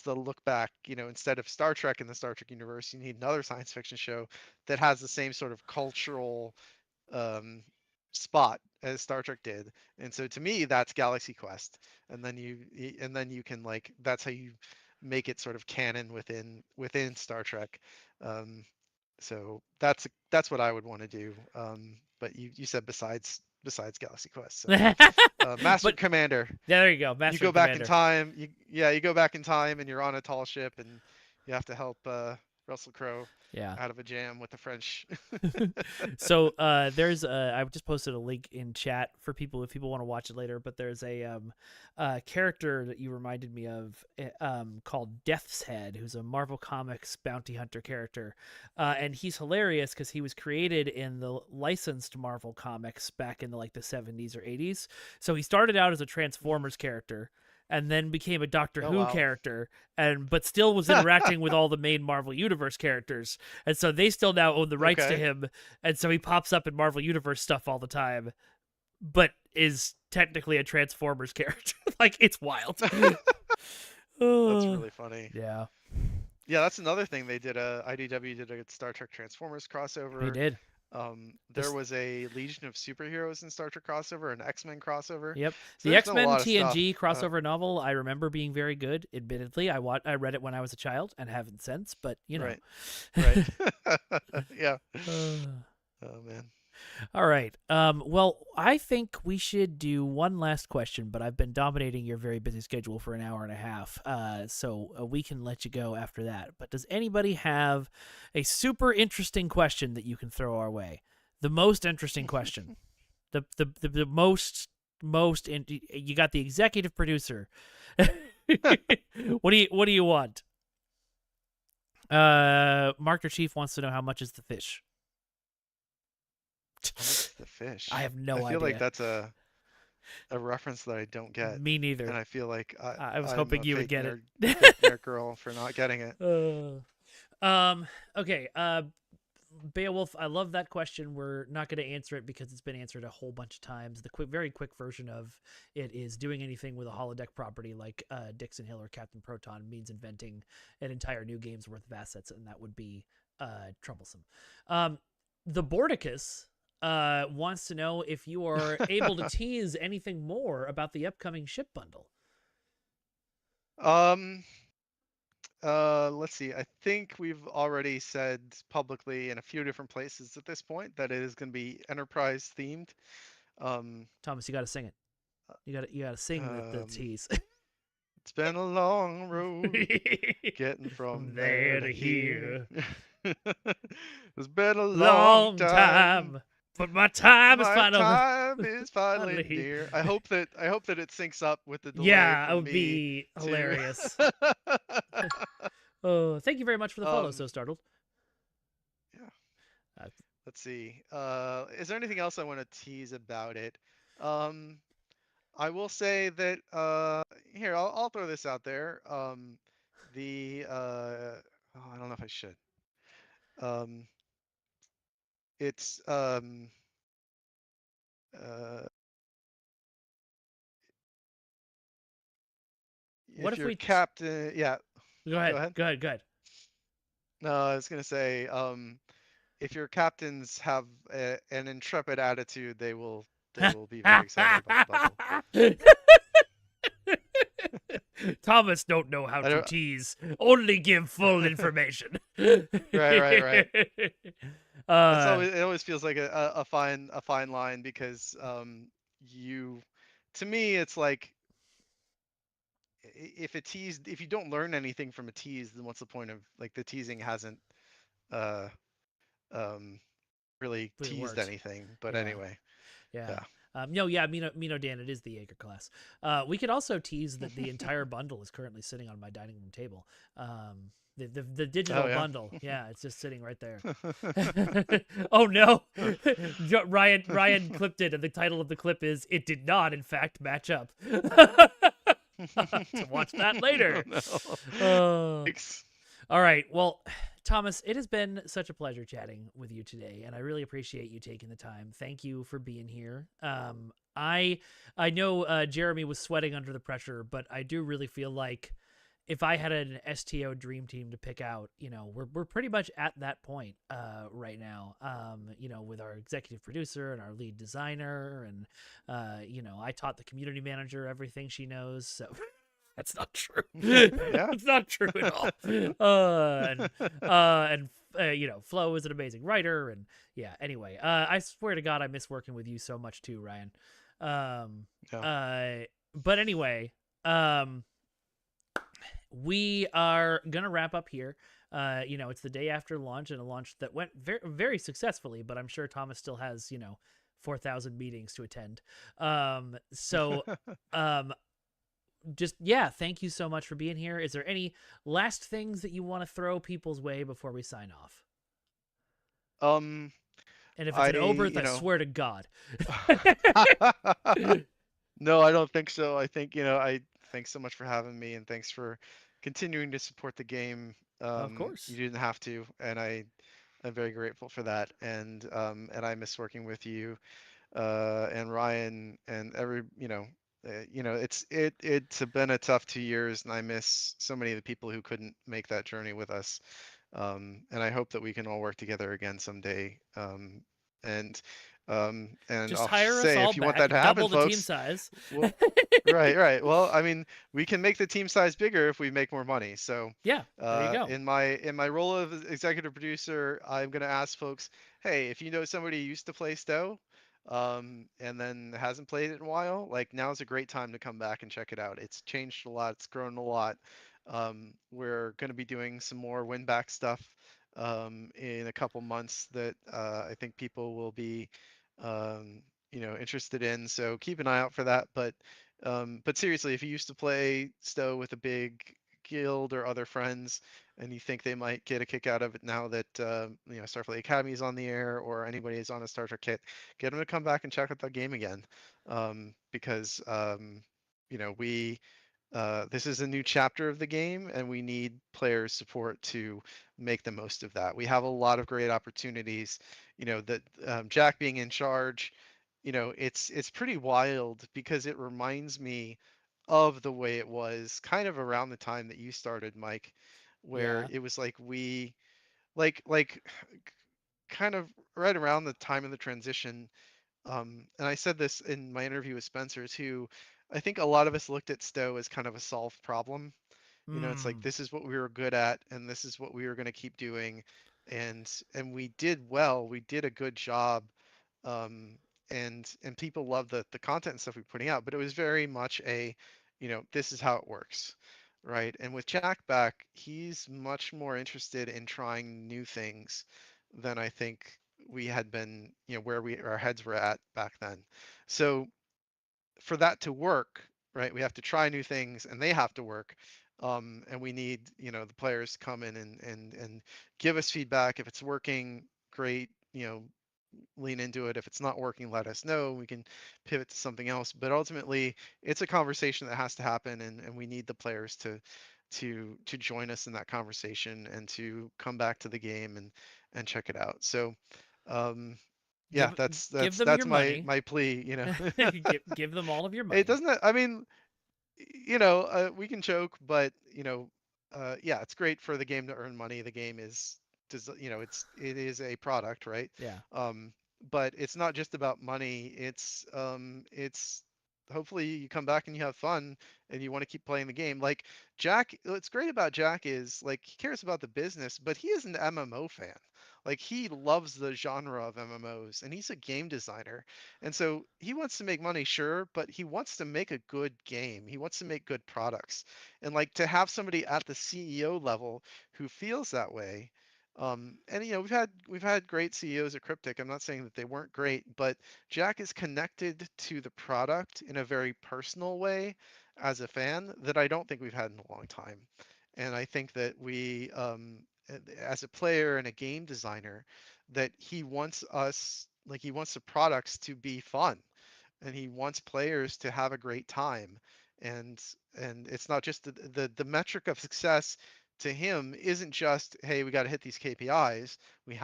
the look back. Instead of Star Trek in the Star Trek universe, you need another science fiction show that has the same sort of cultural um, spot as Star Trek did. And so to me, that's Galaxy Quest. And then you can like that's how you make it sort of canon within Star Trek. Um, so that's what I would want to do. But you said besides Galaxy Quest. So Master But Commander, yeah, there you go, you Master go and back in Commander. time. You go back in time and you're on a tall ship and you have to help Russell Crowe Yeah. out of a jam with the French. So there's I just posted a link in chat for people if people want to watch it later. But there's a character that you reminded me of called Death's Head, who's a Marvel Comics bounty hunter character, and he's hilarious because he was created in the licensed Marvel Comics back in the 70s or 80s. So he started out as a Transformers character and then became a Doctor Oh Who wow. character, but still was interacting with all the main Marvel Universe characters, and so they still now own the rights to Okay. him, and so he pops up in Marvel Universe stuff all the time, but is technically a Transformers character. It's wild. That's Oh, really funny. yeah, Yeah, that's another thing they did. IDW did a Star Trek Transformers he crossover. did. There This, was a Legion of Superheroes in Star Trek crossover, an X-Men crossover. yep, So the there's been a X-Men lot of stuff. TNG crossover novel I remember being very good. Admittedly, I read it when I was a child and haven't since, but Right, right. Yeah. Uh, Oh man. All right. Well, I think we should do one last question, but I've been dominating your very busy schedule for an hour and a half, so we can let you go after that. But does anybody have a super interesting question that you can throw our way? The most interesting question. The you got the executive producer. What do you want? Mark your Chief wants to know how much is the fish. How much is the fish? I have no I feel like idea. that's a reference that I don't get, Me and neither. I feel like I was I'm hoping a you would get fake it. nerd girl for not getting it. Okay. Beowulf, I love that question. We're not going to answer it because it's been answered a whole bunch of times. The very quick version of it is doing anything with a holodeck property like Dixon Hill or Captain Proton means inventing an entire new game's worth of assets, and that would be troublesome. The Bordicus wants to know if you are able to tease anything more about the upcoming ship bundle. Um, let's see. I think we've already said publicly in a few different places at this point that it is going to be enterprise themed. Thomas, you got to sing it. You got to sing the Um, tease. it's been a long road getting from there there to to here. here. It's been a long Long time. time, but my time is My finally time is finally finally. near. I hope that it syncs up with the delay Yeah, it from would me be to hilarious. Oh, thank you very much for the follow. So um startled. yeah. Uh, Let's see. Is there anything else I want to tease about it? Um I will say that here I'll throw this out there. The oh, I don't know if I should. Um it's uh what if if you're we? captain, yeah, Go go ahead. ahead. Go ahead. Go ahead. No, I was gonna say, if your captains have an intrepid attitude, they will be very excited about the bundle. Thomas don't know how I to don't. tease. Only give full information. Right, right, right. That's uh, always it. Always feels like a fine line because you, to me, it's like if you don't learn anything from a tease, then what's the point of like the teasing hasn't uh um really it teased worked. anything. But Yeah. anyway, Yeah. yeah. No, yeah, Mino Dan, it is the Jaeger class. We could also tease that the entire bundle is currently sitting on my dining room table. The Oh digital yeah. bundle, yeah, it's just sitting right there. Oh no, Ryan clipped it, and the title of the clip is "It did not, in fact, match up." To watch that Oh later. no. Uh, Thanks. all right. Well, Thomas, it has been such a pleasure chatting with you today, and I really appreciate you taking the time. Thank you for being here. I know Jeremy was sweating under the pressure, but I do really feel like if I had an STO dream team to pick out, we're pretty much at that point right now. With our executive producer and our lead designer, and I taught the community manager everything she knows, so. That's not true. Yeah. It's not true at all. Flo is an amazing writer, and yeah. Anyway, I swear to God, I miss working with you so much too, Ryan. Um, Yeah. but anyway, we are gonna wrap up here. It's the day after launch, and a launch that went very, very successfully. But I'm sure Thomas still has 4,000 meetings to attend. So just yeah, thank you so much for being here. Is there any last things that you want to throw people's way before we sign off? um And if it's I an Oberth, I swear to God. No, I don't think so. I think, I thanks so much for having me and thanks for continuing to support the game. Of You course. didn't have to, and I'm very grateful for that. And I miss working with you, and Ryan and it's been a tough 2 years, and I miss so many of the people who couldn't make that journey with us. And I hope that we can all work together again someday. And and Just I'll hire us say, all if you want that back, to happen, double the team folks, size. well, right, right. Well, I mean, we can make the team size bigger if we make more money. So, Yeah, there you go. in my role of executive producer, I'm gonna ask folks, hey, if you know somebody who used to play Stowe, and then hasn't played it in a while, like now's a great time to come back and check it out. It's changed a lot. It's grown a lot. We're gonna be doing some more win back stuff in a couple months that I think people will be interested in. So keep an eye out for that. But seriously, if you used to play Stowe with a big guild or other friends, and you think they might get a kick out of it now that Starfleet Academy is on the air, or anybody is on a Star Trek kit, get them to come back and check out the game again, because we this is a new chapter of the game, and we need player support to make the most of that. We have a lot of great opportunities. That Jack being in charge, it's pretty wild because it reminds me of the way it was kind of around the time that you started, Mike, where Yeah. it was like we like kind of right around the time of the transition. And I said this in my interview with Spencer too. I think a lot of us looked at Stowe as kind of a solved problem. It's like Mm. this is what we were good at, and this is what we were going to keep doing, and we did well. We did a good job, um, and people love the content and stuff we're putting out. But it was very much this is how it works, right? And with Jack back, he's much more interested in trying new things than I think we had been, where our heads were at back then. So for that to work, right, we have to try new things and they have to work. And we need, the players to come in and give us feedback. If it's working, great, lean into it. If it's not working, let us know. We can pivot to something else. But ultimately, it's a conversation that has to happen, and we need the players to join us in that conversation and to come back to the game and check it out. So um, yeah, Give that's give that's them your that's my money. my plea. Give them all of your It money. doesn't, I mean, we can joke, but yeah, it's great for the game to earn money. The game is, it is a product, right? Yeah. Um, but it's not just about money. It's hopefully you come back and you have fun and you want to keep playing the game. Like Jack, what's great about Jack is like he cares about the business, but he is an MMO fan. Like he loves the genre of MMOs and he's a game designer. And so he wants to make money, sure, but he wants to make a good game. He wants to make good products. And like to have somebody at the CEO level who feels that way. And we've had great CEOs at Cryptic. I'm not saying that they weren't great, but Jack is connected to the product in a very personal way as a fan that I don't think we've had in a long time. And I think that as a player and a game designer, that he wants us, like he wants the products to be fun and he wants players to have a great time. And and it's not just the metric of success to him isn't just, hey, we got to hit these KPIs. We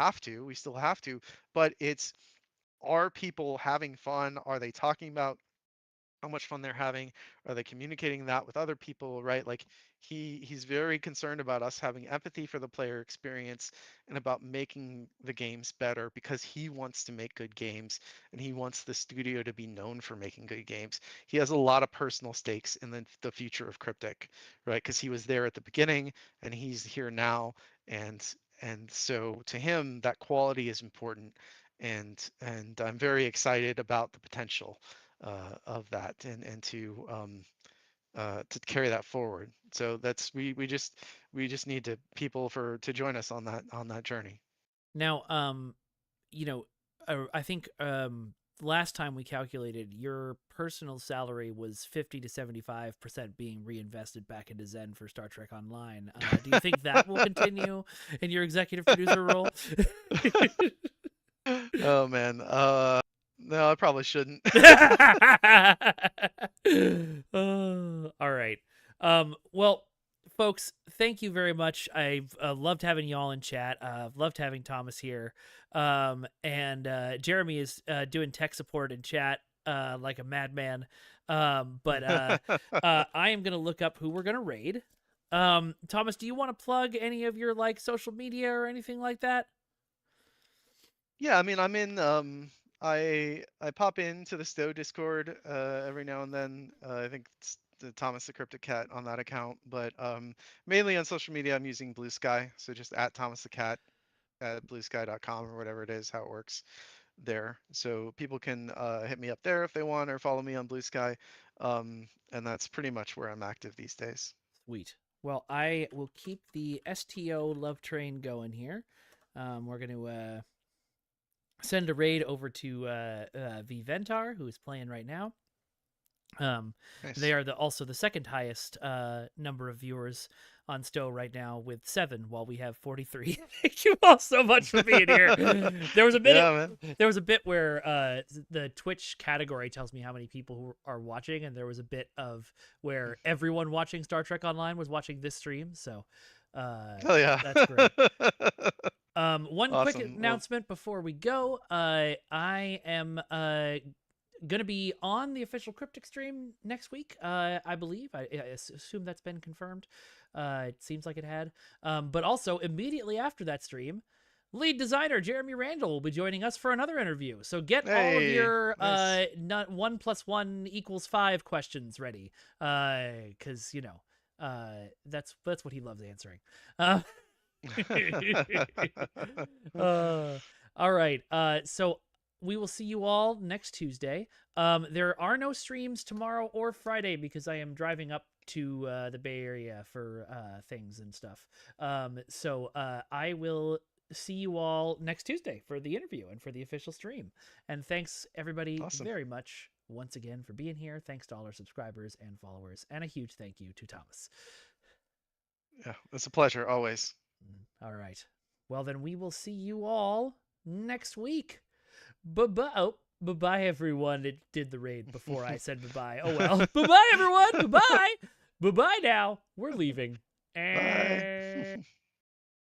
still have to, but it's, are people having fun? Are they talking about how much fun they're having? Are they communicating that with other people, right? Like he's very concerned about us having empathy for the player experience and about making the games better because he wants to make good games and he wants the studio to be known for making good games. He has a lot of personal stakes in the future of Cryptic, right? Because he was there at the beginning and he's here now, and so to him that quality is important, and I'm very excited about the potential of that, and to carry that forward. So that's we just need people to join us on that journey. Now, you know, I think last time we calculated your personal salary was 50 to 75% being reinvested back into Zen for Star Trek Online. Do you think that will continue in your executive producer role? Oh man, no, I probably shouldn't. All right. Well, folks, thank you very much. I've loved having y'all in chat. I've loved having Thomas here. And Jeremy is doing tech support in chat like a madman. But I am going to look up who we're going to raid. Thomas, do you want to plug any of your like social media or anything like that? Yeah, I mean, I pop into the Stowe Discord every now and then. I think it's the Thomas the Cryptic Cat on that account, but mainly on social media I'm using Blue Sky, so just at Thomas the Cat at bluesky.com or whatever it is, how it works there. So people can hit me up there if they want or follow me on Blue Sky, and that's pretty much where I'm active these days. Sweet. Well, I will keep the STO love train going here. We're going to send a raid over to Viventar, who is playing right now. Nice. They are also the second highest number of viewers on Stowe right now with 7, while we have 43. Thank you all so much for being here. There was a bit. Yeah, man. There was a bit where the Twitch category tells me how many people who are watching, and there was a bit of where everyone watching Star Trek Online was watching this stream. So, Oh yeah. that's great. One quick Awesome. Well, announcement before we go. I am gonna be on the official Cryptic stream next week. I believe. I assume that's been confirmed. It seems like it had. But also immediately after that stream, lead designer Jeremy Randall will be joining us for another interview. So get all of your nice. 1 + 1 = 5 questions ready, because that's what he loves answering. All right. So we will see you all next Tuesday. There are no streams tomorrow or Friday because I am driving up to the Bay Area for things and stuff. So I will see you all next Tuesday for the interview and for the official stream. And thanks everybody Awesome. very much once again for being here. Thanks to all our subscribers and followers, and a huge thank you to Thomas. Yeah, it's a pleasure always. All right. Well, then we will see you all next week. Bye-bye. Oh, bye-bye, everyone. It did the raid before I said bye-bye. Oh, well. Bye-bye, everyone. Bye-bye. Bye-bye now. We're leaving. Bye.